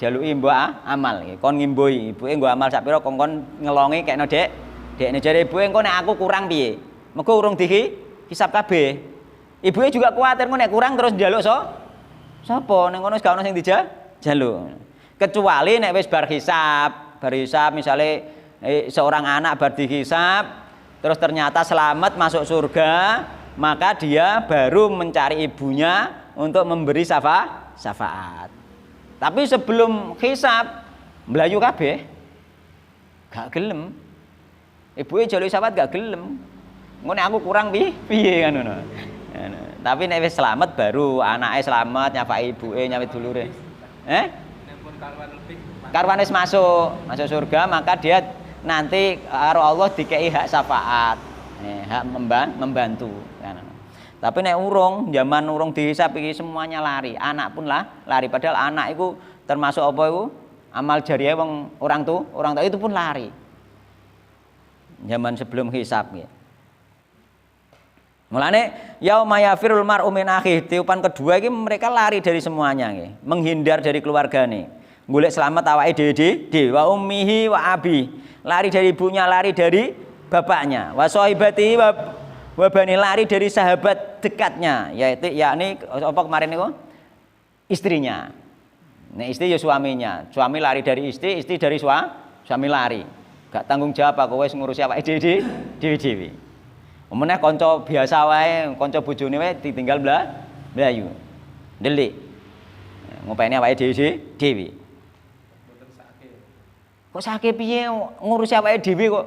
Jaluki imbuh amal iki. Kon ngimbuhi ibuke nggo amal sak pira kongkon ngelongi kekno Dek. Dekne jare ibuke engko nek aku kurang piye? Mergo urung hisab kabeh. Ibuke juga kuwatir engko nek kurang terus njaluk sapa? Ning kono wis gak ono sing dijaluk. Kecuali nek wis bar hisab misale seorang anak bar dihisab terus ternyata selamat masuk surga, maka dia baru mencari ibunya untuk memberi syafaat. Tapi sebelum hisab melayu kabeh gak gelem. Ibuke jaluk syafaat gak gelem. Ngene aku kurang piye kan ngono. Tapi nek wis selamat baru anake selamat nyafai ibuke nyawit dulure. Karwan wis masuk surga, maka dia nanti karo Allah dikei hak syafaat, hak membantu kan. Tapi nek zaman urung dihisab iki semuanya lari, anak pun lari, padahal anak itu termasuk apa itu? Amal jariah wong orang tua itu pun lari. Zaman sebelum hisab ya. Mulane yauma yafirul mar'u min akhi, tiupan kedua iki mereka lari dari semuanya nggih, menghindar dari keluargane. Golek selamat awake dhewe wa ummihi wa abi. Lari dari ibunya, lari dari bapaknya. Wa sahibati wa bani, lari dari sahabat dekatnya, yakni apa kemarin niku? Istrinya. Nek istri ya suaminya. Suami lari dari istri dari suami lari. Gak tanggung jawab aku wis ngurusi awake dhewe. Meneh kanca biasa wae, kanca bojone wae ditinggal mlayu. Ndelik. Ngopeni awake dhewe. Kok sakit piye ngurusi awake dhewe kok.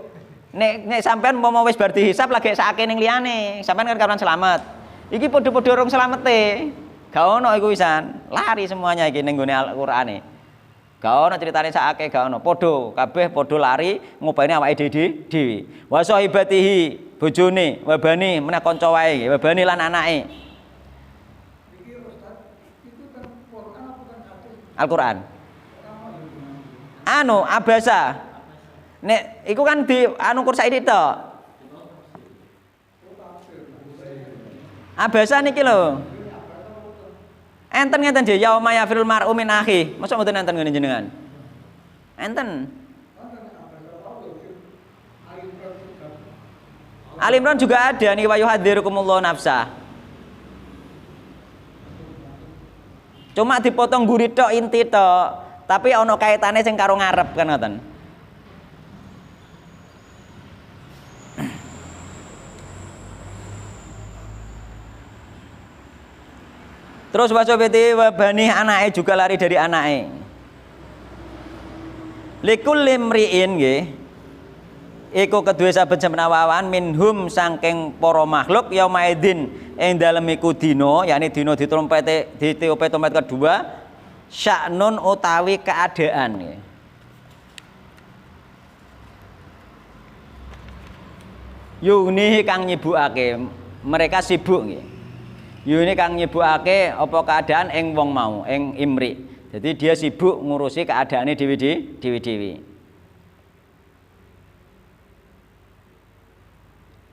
Nek sampean mau wis bar dihisab lagi sakit ning liyane, sampean kan karuan selamat. Iki padha-padha rong slamete. Gak ono iku wisan. Lari semuanya iki ning gone Al-Qur'ane. Gak ono critane sakake, gak ono. Kabeh padha lari ngopeni awake dhewe. Wa sahibatihi, bojone, wa bani, meneh kanca wae, wa bani lan anake. Iki Ustaz, itu kan Quran apa kan hadis? Al-Qur'an. Abasa. Nek iku kan di kursa ini tok. Abasa niki lho. Enten ngeten nggih, yauma yafirul mar'u min akhi. Mosok mboten enten ngene jenengan. Enten. Ali Imran juga ada nih, wa yuhadzirukumullahu nafsa. Cuma dipotong gurit tok inti tok. Tapi ono kaitane sing karo ngarep kan ngoten. Terus wasobeti wabani anake juga lari dari anake. Likul limriin nggih. Iku kedue saben semenawan minhum saking para makhluk yaumaidin ing dalem iku dina, yakni dina ditiupe trompet kedua, sya'nun utawi keadaan nggih. Yuni kang nyibukake, mereka sibuk nggih. yu ini kang nyibukake apa keadaan ing wong mau, ing imri. Jadi dia sibuk ngurusi keadaane dewi-dewi.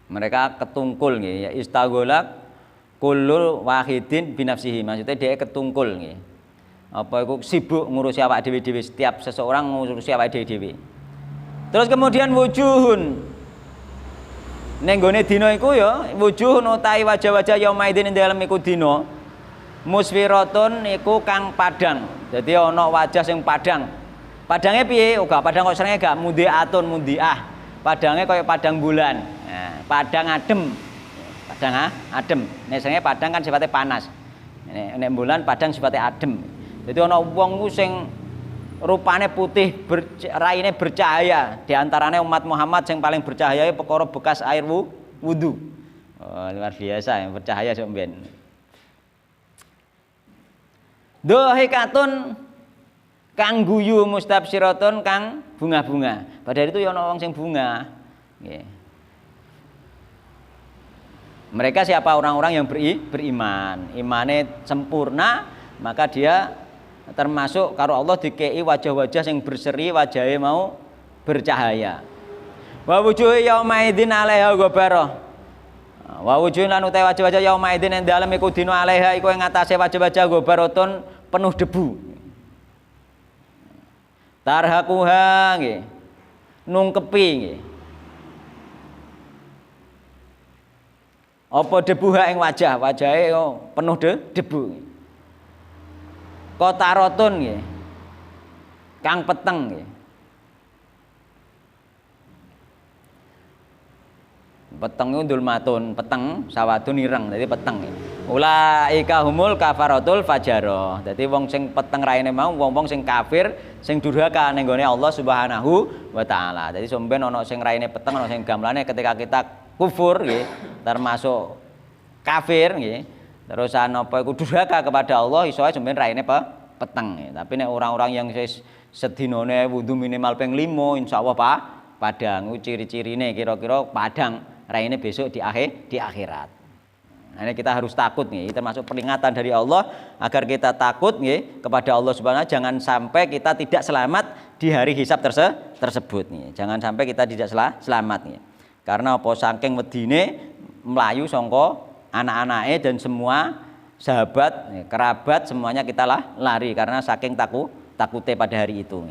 Mereka ketungkul nggih, ya istagholak kullul wahidin binafsihi. Maksudnya dia ketungkul nggih. Apa iku sibuk ngurusi awak dewi-dewi, setiap seseorang ngurusi awak dewi-dewi. Terus kemudian wujuhun. Ning gone dina iku ya wujuhun utahi wajah-wajah yaumaidin ing dalem iku dina musfiratun iku kang padang. Jadi ana wajah sing padang. Padange piye? Uga padang kok srenge gak mundiatun mundiah. Padange kaya padang bulan. Nah, padang adem. Padang adem. Nek srenge padang kan sifatnya panas. Nek bulan padang sifatnya adem. Jadi ana wong ku sing rupane putih, raine bercahaya. Di antarane umat Muhammad yang paling bercahaya perkara bekas air wudu. Oh, luar biasa ya, bercahaya sok mben. Dhahikatun kang guyu mustabsyiratun kang bunga-bunga. Padahal itu ya ana wong sing bunga. Nggih. Mereka siapa? Orang-orang yang beriman. Imane sempurna, maka dia termasuk karo Allah dikei wajah-wajah yang berseri, wajahnya mau bercahaya. Wa wujuhi yaumaidin 'alaiha ghabarah. Wa wujuhin lan utahe wajah-wajah yaumaidin ing dalem iku dina 'alaiha iku ing atase wajah-wajah ghabaratun penuh debu. Tarhaquha nggih. Nungkepi nggih. Apa debuha ing wajah, wajahe penuh debu. Kotarotun nggih. Kang peteng nggih. Peteng iku dulmatun, peteng sawadun ireng, dadi peteng. Ulaika humul kafaratul fajarah. Dadi wong sing peteng raine mau wong-wong sing kafir, sing durhaka ning gone Allah Subhanahu wa taala. Dadi sampeyan ana sing raine peteng, ana sing gamlane ketika kita kufur nggih, termasuk kafir nggih. Terusan apa iku durhaka kepada Allah iso ae sampeyan raine peteng. Tapi nek orang-orang yang sedinane wudu minimal ping 5 insyaallah padang. Ciri-cirine kira-kira padang raine besok di akhirat. Nah, ini kita harus takut nih, termasuk peringatan dari Allah agar kita takut nih kepada Allah Subhanahu wa taala, jangan sampai kita tidak selamat di hari hisab tersebut nih. Jangan sampai kita tidak selamat nih. Karena apa saking wedine melayu sangka anak-anake dan semua sahabat, kerabat semuanya kita lari karena saking takutnya pada hari itu.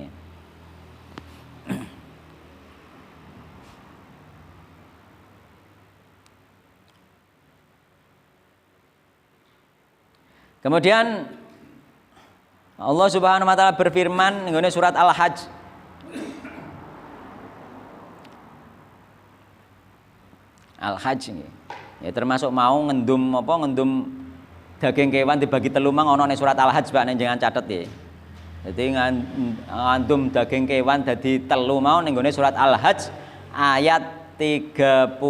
Kemudian Allah Subhanahu wa taala berfirman nggone surat Al-Hajj. Al-Hajj nggih. Ya termasuk mau ngendum daging kewan dibagi telu mang ana ning surat Al-Hajj Pak jenengan catet nggih. Dadi ngandum daging kewan dadi telu mau ning gone surat Al-Hajj ayat 36.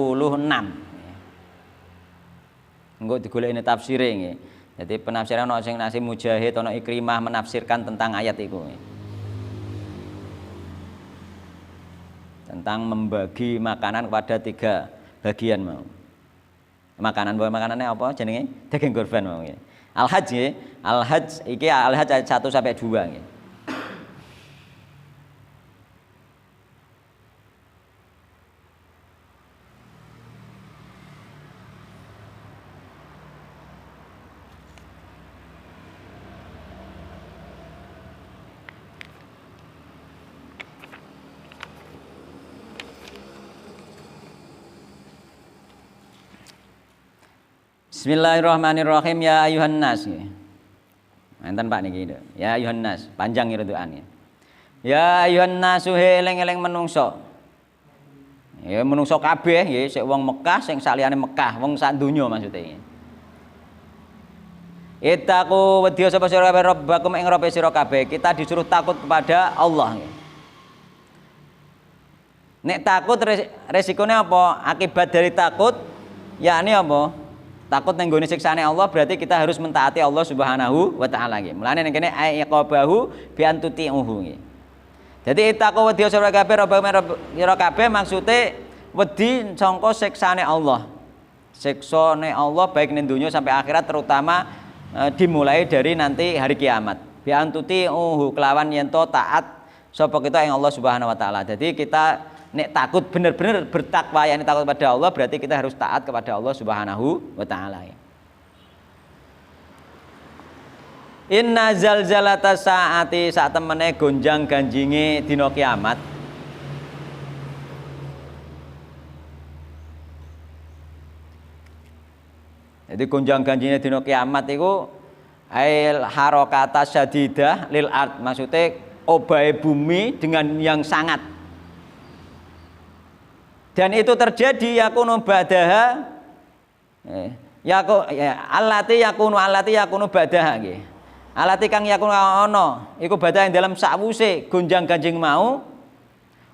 Engko digolekne tafsire nggih. Jadi penafsiran ana sing Nasim Mujahid ana Ikrimah menafsirkan tentang ayat itu. Tentang membagi makanan kepada 3 bagian mau. Makanannya apa jenenge? Daging kurban mau. Al-Hajj nggih. Al-Hajj iki Al-Hajj ayat 1 sampai 2 nggih. Bismillahirrahmanirrahim. Ya ayuhan nas. Enten Pak niki. Ya ayuhan nas, panjang irduane. Ya ayuhan nas eling-eling menungso. Ya menungso kabeh nggih, sik wong Mekah sing saliyane Mekah, wong sak donya maksude. Ittaqu wedya sapa sira kabeh rabbakum ing robe sira kabeh. Kita disuruh takut kepada Allah nggih. Nek takut resikone apa? Akibat dari takut yakni apa? Takut ning gone siksane Allah berarti kita harus mentaati Allah Subhanahu wa taala nggih. Mulane ning kene aiqabahu bi antuti'uhu nggih. Dadi ittaqu wedya sira kabeh rabbakum sira kabeh maksude wedi sangka siksane Allah. siksane Allah baik ning dunya sampai akhirat, terutama dimulai dari nanti hari kiamat. Bi antuti kelawan yen to taat sapa kita ing Allah Subhanahu wa taala. Jadi kita nek takut bener-bener bertakwa, yakni takut pada Allah, berarti kita harus taat kepada Allah Subhanahu wa taala. Inna zalzalata saati, saat temene gonjang ganjinge dina kiamat. Jadi gonjang ganjinge dina kiamat iku ail harakata syadidah lil ard, maksudnya obahe bumi dengan yang sangat. Dan itu terjadi yakunu badaha allati yakunu badaha nggih. Alati kang yakun ana iku badaha ing dalam sakwuse gonjang ganjing mau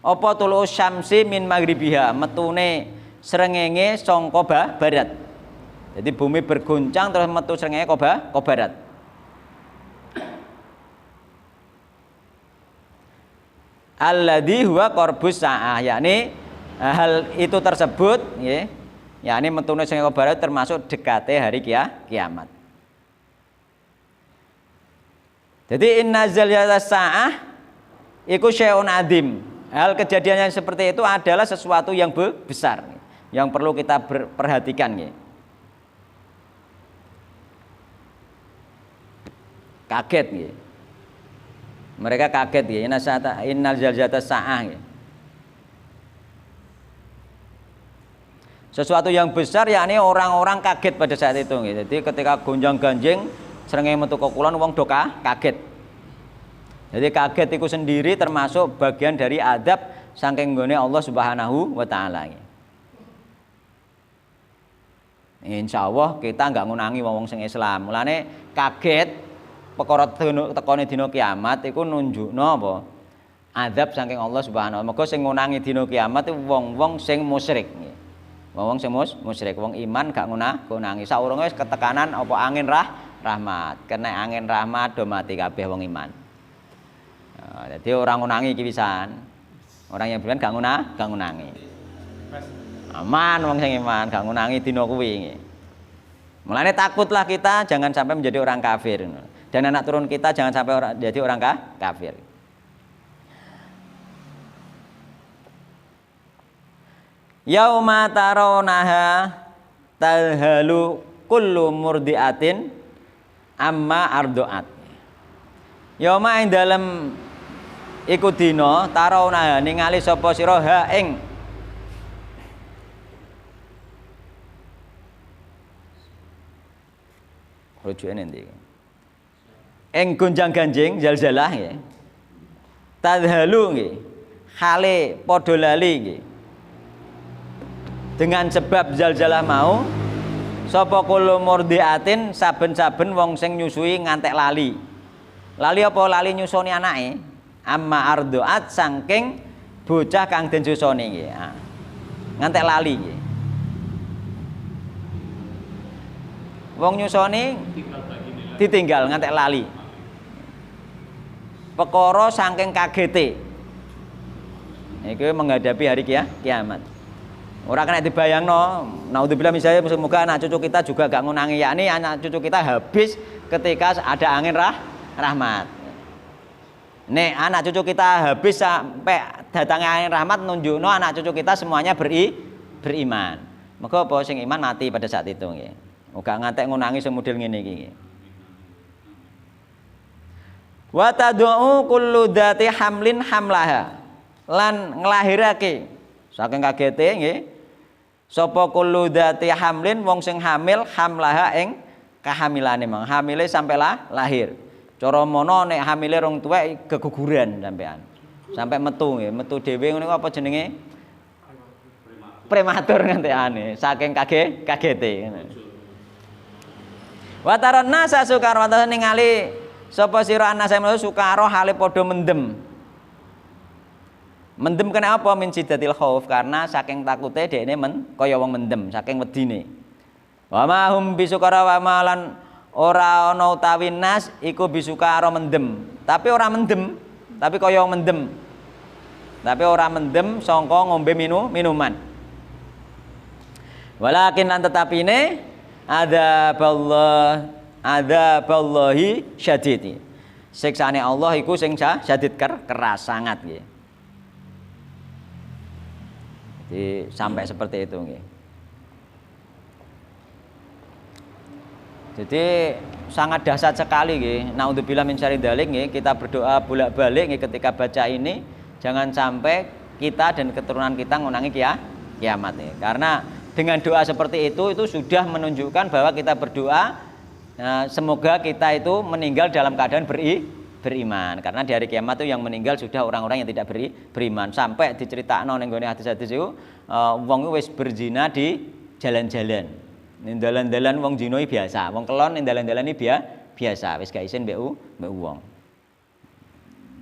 apa tulu syamsi min maghribiha, metune srengenge sangka barat. Jadi bumi berguncang terus metu srengenge ke barat. Alladzi huwa qarbus saah, yakni hal itu tersebut nggih, yakni metune srengenge ke barat termasuk dekate hari kiamat. Jadi inna zalzalata sa'ah iku syai'un adzim. Hal kejadian yang seperti itu adalah sesuatu yang besar yang perlu kita perhatikan ya. Kaget ya. Mereka kaget ya. Innal zalzalata sa'ah ya. Sesuatu yang besar, yakni orang-orang kaget pada saat itu ya. Jadi ketika gonjang-ganjing srengenge metu ke kulon wong do kaget. Jadi kaget itu sendiri termasuk bagian dari adab saking nggone Allah Subhanahu wa taala. Insyaallah kita enggak ngunangi wong sing Islam. Mulane kaget perkara tekone dina kiamat iku nunjukno apa? Adab saking Allah Subhanahu wa taala. Mergo sing ngunangi dina kiamat iku wong-wong sing musyrik. Wong sing musyrik, wong iman gak ngunangi. Saurunge wis ketekanan apa angin rahmat, kena angin rahmat do mati kabeh wong iman. Jadi orang ngunangi iki pisan. Orang yang beriman gak ngunangi. Aman wong sing iman, gak ngunangi dina kuwi. Mulane takutlah kita jangan sampai menjadi orang kafir. Dan anak turun kita jangan sampai jadi orang kafir. Yauma tarawnaha tadhalu kullu murdiatin amma ardoat. Yauma ing dalem iku dina tarawna ningali sapa sira ha ing rujukane ndi ing gonjang-ganjing zalzalah nggih. Tadhalu nggih, hale padha lali nggih. Dengan sebab zalzalah mau sapa kullu murdiatin, saben-saben wong sing nyusui ngantek lali. Lali apa? Lali nyusoni anake. Amma ardoat saking bocah kang den susoni nggih. Ngantek lali nggih. Wong nyusoni ditinggal ngantek lali. Perkara saking kagete. Iki menghadapi hari kiamat. Ora kena dibayangno, naudzubillah misalnya semoga anak cucu kita juga gak ngunangi, yakni anak cucu kita habis ketika ada angin rahmat. Nek anak cucu kita habis sampai datangnya angin rahmat nunjukno anak cucu kita semuanya beriman. Maka apa sing iman mati pada saat itu nggih. Uga ngantek ngunangi semodel ngene iki nggih. Wa tad'u kullu dzati hamlin hamlaha. Lan nglahirake saking kagete nggih. Sapa kullu dzati hamlin wong sing hamil hamlaha ing kahamilane mang. Hamile sampai lahir. Cara mono nek hamile rong tuwek keguguran sampean. Sampai metu nggih, metu dhewe ngene apa jenenge? Prematur ngantekane saking kagete ngene. Wa taranna sasukar wa ningali sapa sira anase sukaro hale padha mendem. Mendem kena apa? Min sidatil khauf, karena saking takute dekne kaya wong mendem, saking wedine. Wa ma hum bisukara wa malan ora ana utawi nas iku bisukara mendem. Tapi ora mendem, tapi kaya wong mendem. Tapi ora mendem sangka ngombe minuman. Walakin lan tetapine adzaballahi syadid. Siksane Allah iku sing syadid keras sangat nggih. Jadi sampai seperti itu nggih. Jadi sangat dahsyat sekali nggih. Naudzubillah min syarri dzalik nggih. Kita berdoa bolak-balik nggih ketika baca ini jangan sampai kita dan keturunan kita ngunangi kiamat nggih. Karena dengan doa seperti itu sudah menunjukkan bahwa kita berdoa semoga kita itu meninggal dalam keadaan beriman. Karena di hari kiamat itu yang meninggal sudah orang-orang yang tidak beriman. Sampai diceritakno ning gone hadis-hadis iku wong wis berzina di jalan-jalan. Ning dalan-dalan wong zina biasa, wong kelon ning dalan-dalan iki biasa, wis gak isin mbek wong.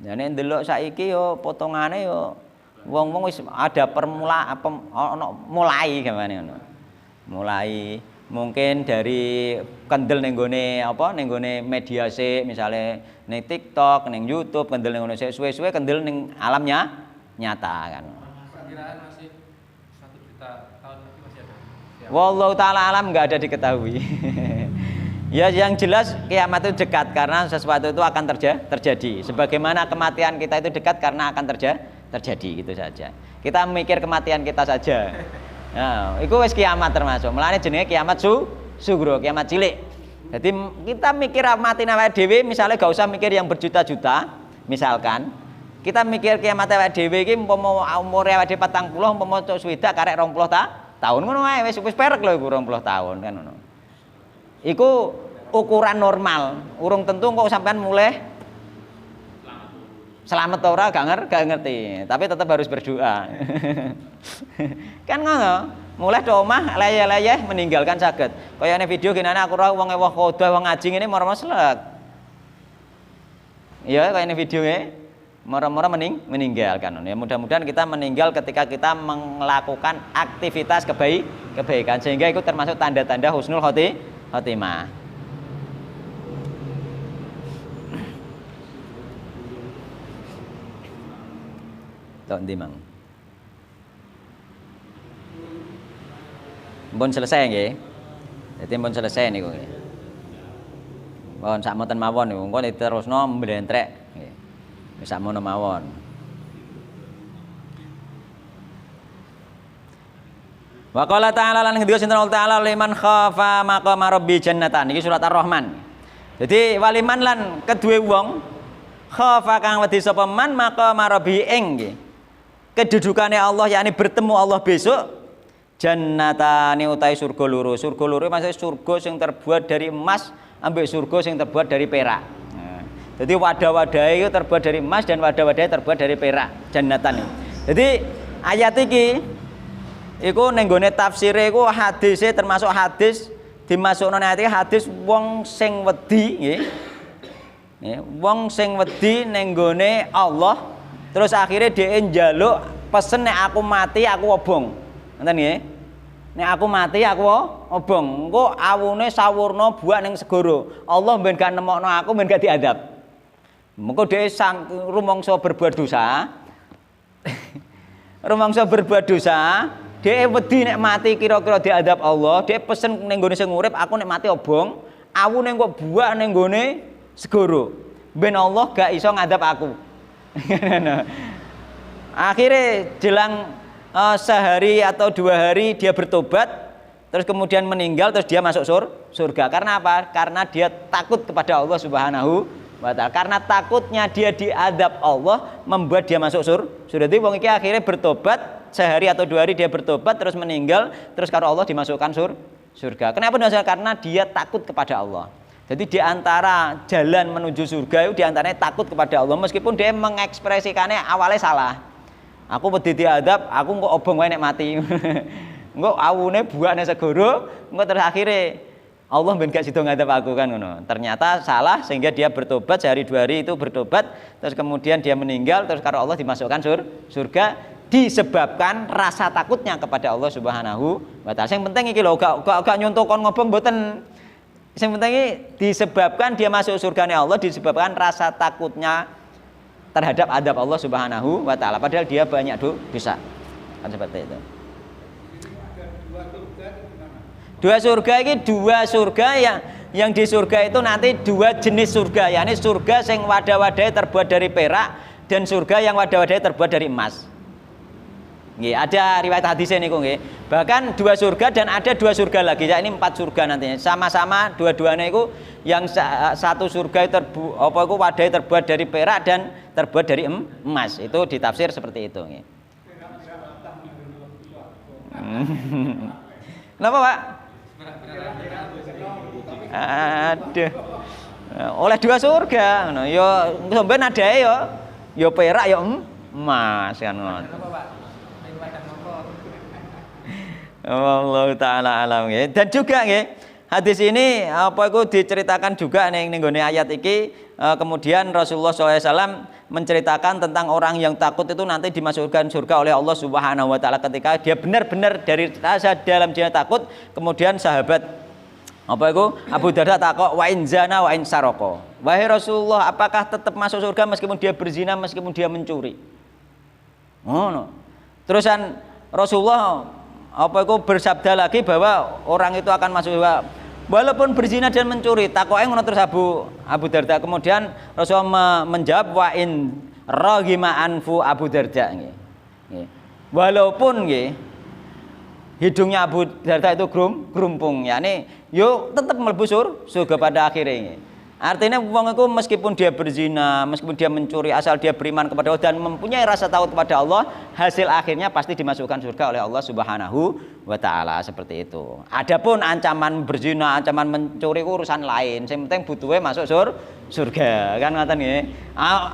Ya nek ndelok saiki yo potongane yo wong-wong wis ada mulai gimana ngono. Mulai mungkin dari kendel ning gone ning gone media sik, misale ning TikTok, ning YouTube, kendel ning ngono sik suwe-suwe kendel ning alamnya nyata kan. Perkiraan masih 1 juta tahun lagi masih ada. Wallahu ta'ala alam nggak ada diketahui. Ya yang jelas kiamat itu dekat karena sesuatu itu akan terjadi. Sebagaimana kematian kita itu dekat karena akan terjadi gitu saja. Kita mikir kematian kita saja. Nah, itu wis kiamat termasuk. Mulane jenenge kiamat sugro, kiamat cilik. Jadi kita mikir mati awake dhewe misalnya gak usah mikir yang berjuta-juta. Misalkan kita mikir kiamat awake dhewe iki umpama umur awake dhewe 40 umpama swidak karek 20 tahun ngono wae wis perek lho iku 20 tahun kan ngono. Iku ukuran normal. Urung tentu kok sampean mulai selamat ora gak ngerti, tapi tetap harus berdoa. Kan ngono. Mulai do omah leyeh-leyeh meninggalkan saged. Kaya ning video genane aku ora wong ewah khodah wong ngaji ngene moro-moro slek. Iya kaya ning video e. Moro-moro meninggalkan. Ya mudah-mudahan kita meninggal ketika kita melakukan aktivitas kebaikan sehingga itu termasuk tanda-tanda husnul khotimah. Tok ndi mang? Mbon selesai nggih. Dadi mbon selesai niku nggih. Mbon sakmonten mawon niku engko diterusno mblentrek nggih. Wis sakmono mawon. Wa qala ta'ala lan ngendika sinten Allah ta'ala liman khafa maqama rabbi jannatan. Iki surat Ar-Rahman. Jadi waliman lan kedue wong khafa kang wedi sapa man maqama rabbi ing nggih. Kedudukane Allah yakni bertemu Allah besok jannatane utahe surga loro. Surga loro maksudnya surga sing terbuat dari emas ambek surga sing terbuat dari perak. Jadi wadah-wadahe itu terbuat dari emas dan wadah-wadahe terbuat dari perak jannatan. Jadi ayat iki iku ning gone tafsire iku hadise termasuk hadis dimasukno nang ati hadis wong sing wedi nggih. Wong sing wedi ning gone Allah terus akhirnya dia njaluk pesen nek aku mati aku obong. Ngoten nggih. Nek aku mati aku obong. Engko awune sawurna buak ning segara. Allah ben gak nemokno aku ben gak diadab. Mengko dhewe sang rumangsa berbuat dosa. Rumangsa berbuat dosa, dhewe wedi nek mati kira-kira diadab Allah, dhewe pesen ning gone sing urip aku nek mati obong, awune kok buak ning gone segara. Ben Allah gak iso ngadab aku. Akhirnya jelang sehari atau 2 hari dia bertobat, terus kemudian meninggal, terus dia masuk surga. Karena apa? Karena dia takut kepada Allah Subhanahu wa ta'ala. Karena takutnya dia diadab Allah membuat dia masuk surga. Jadi wong iki akhirnya bertobat, sehari atau 2 hari dia bertobat terus meninggal, terus karo Allah dimasukkan surga. Kenapa? Karena dia takut kepada Allah. Jadi di antara jalan menuju surga itu di antaranya takut kepada Allah meskipun dia mengekspresikannya awalnya salah. Aku wedi diadab, aku kok obong wae nek mati. Engko awune buakne segara, engko terus akhirnya Allah ben gak sida ngadep aku kan ngono. Ternyata salah sehingga dia bertobat sehari 2 hari itu bertobat terus kemudian dia meninggal terus karo Allah dimasukkan surga disebabkan rasa takutnya kepada Allah Subhanahu wa ta'ala. Sing penting iki lho gak nyontoh kon ngobong mboten. Sing penting iki disebabkan dia masuk surgane Allah disebabkan rasa takutnya terhadap adab Allah Subhanahu wa ta'ala padahal dia banyak dosa. Kan seperti itu. Ada 2 surga Dua surga ini dua surga yang di surga itu nanti dua jenis surga, yakni surga yang wadah-wadahnya terbuat dari perak dan surga yang wadah-wadahnya terbuat dari emas. Nggih, ada riwayat hadisnya niku nggih. Bahkan dua surga dan ada dua surga lagi, yakni 4 surga nantinya. Sama-sama dua-duanya itu yang satu surga itu wadahnya terbuat dari perak dan terbuat dari emas. Itu ditafsir seperti itu nggih. Kenapa, Pak? Aduh. Oleh dua surga ngono. Ya sampean adae ya perak ya emas kan ngono. Allah taala alam nggih. Dan juga nggih, hadis ini diceritakan juga ning nggone ayat iki, kemudian Rasulullah SAW menceritakan tentang orang yang takut itu nanti dimasukkan surga oleh Allah Subhanahu wa taala ketika dia benar-benar dari rasa dalam jiwa takut. Kemudian sahabat Abu Darda takok, wa in zana wa in saroko. Wahai Rasulullah, apakah tetap masuk surga meskipun dia berzina, meskipun dia mencuri? No. Terusan Rasulullah bersabda lagi bahwa orang itu akan masuk surga walaupun berzina dan mencuri. Takoke ngono terus Abu Darda. Kemudian Rasulullah menjawab, wa in raghima anfu Abu Darda nggih. Walaupun nggih hidungnya Abu Darda itu gerumpung, yakni yo tetap mlebu surga pada akhirnya. Artinya wong itu meskipun dia berzina, meskipun dia mencuri, asal dia beriman kepada Allah dan mempunyai rasa takut kepada Allah, hasil akhirnya pasti dimasukkan surga oleh Allah Subhanahu wa taala, seperti itu. Adapun ancaman berzina, ancaman mencuri urusan lain, yang penting butuhnya masuk surga, kan ngoten nggih.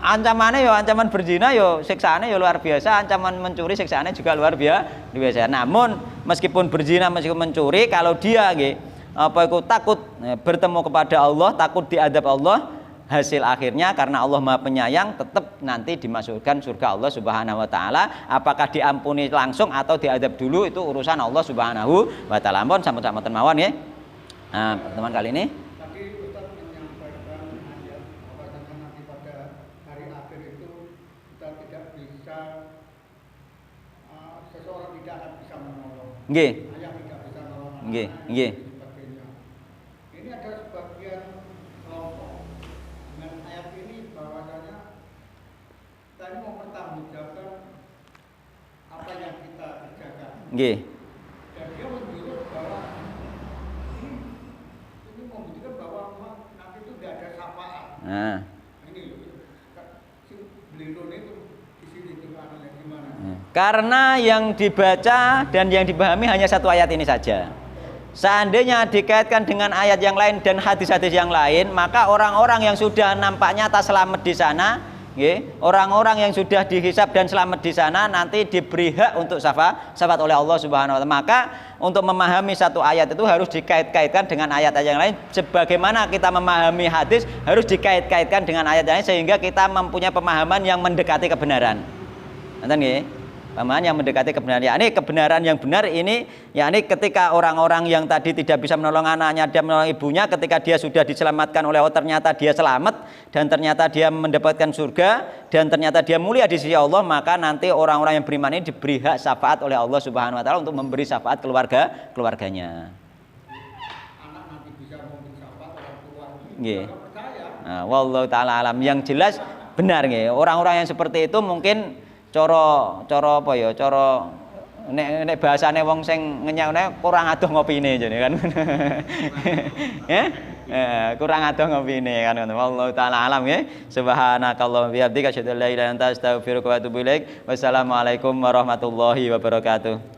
Ancamannya yo ancaman berzina yo siksaannya yo luar biasa, ancaman mencuri siksaannya juga luar biasa. Namun meskipun berzina, meskipun mencuri, kalau dia nggih takut bertemu kepada Allah, takut diadab Allah, hasil akhirnya karena Allah Maha Penyayang tetap nanti dimasukkan surga Allah Subhanahu wa taala. Apakah diampuni langsung atau diadab dulu itu urusan Allah Subhanahu wa taala. Ampun sampun-sampun mawon nggih. Nah, pertemuan kali ini tadi Ustaz menyampaikan ayat bahwasanya nanti pada hari akhir itu kita tidak bisa seseorang tidak akan bisa menolong. nggih. Ayah tidak bisa menolong. Nggih. Ini ada sebagian kelompok dengan ayat ini bahwasanya kita ini mau mempertanggungjawabkan apa yang kita kerjakan. Nggih. Dan dia menunjuk bahwa ini membuktikan bahwa memang nanti itu tidak ada syafaat. Nah. Ini si beliau itu di sini gimana? Karena yang dibaca dan yang dipahami hanya satu ayat ini saja. Seandainya dikaitkan dengan ayat yang lain dan hadis-hadis yang lain, maka orang-orang yang sudah nampak nyata selamat di sana, orang-orang yang sudah dihisab dan selamat di sana nanti diberi hak untuk syafaat oleh Allah Subhanahu wa taala. Maka untuk memahami satu ayat itu harus dikait-kaitkan dengan ayat-ayat yang lain. Sebagaimana kita memahami hadis harus dikait-kaitkan dengan ayat yang lain sehingga kita mempunyai pemahaman yang mendekati kebenaran. Nonton nggih? Pemahaman yang mendekati kebenaran, yakni kebenaran yang benar ini, yakni ketika orang-orang yang tadi tidak bisa menolong anaknya, dia menolong ibunya, ketika dia sudah diselamatkan oleh Allah, ternyata dia selamat dan ternyata dia mendapatkan surga dan ternyata dia mulia di sisi Allah, maka nanti orang-orang yang beriman ini diberi hak syafaat oleh Allah Subhanahu wa taala untuk memberi syafaat keluarganya. Anak nanti bisa memberi syafaat orang tua. Nggih. Percaya. Nah, wallahu taala alam. Yang jelas benar nggih. Orang-orang yang seperti itu mungkin cara apa ya, cara nek bahasane wong sing ngenyakne kurang adoh ngopine jane kan. Kurang adoh ngopine kan ngono. Wallahu taala alam nggih. Subhanakallahumma bihamdika asyhadu an la ilaha illa anta astaghfiruka wa atubu ilaik. Wassalamualaikum warahmatullahi wabarakatuh.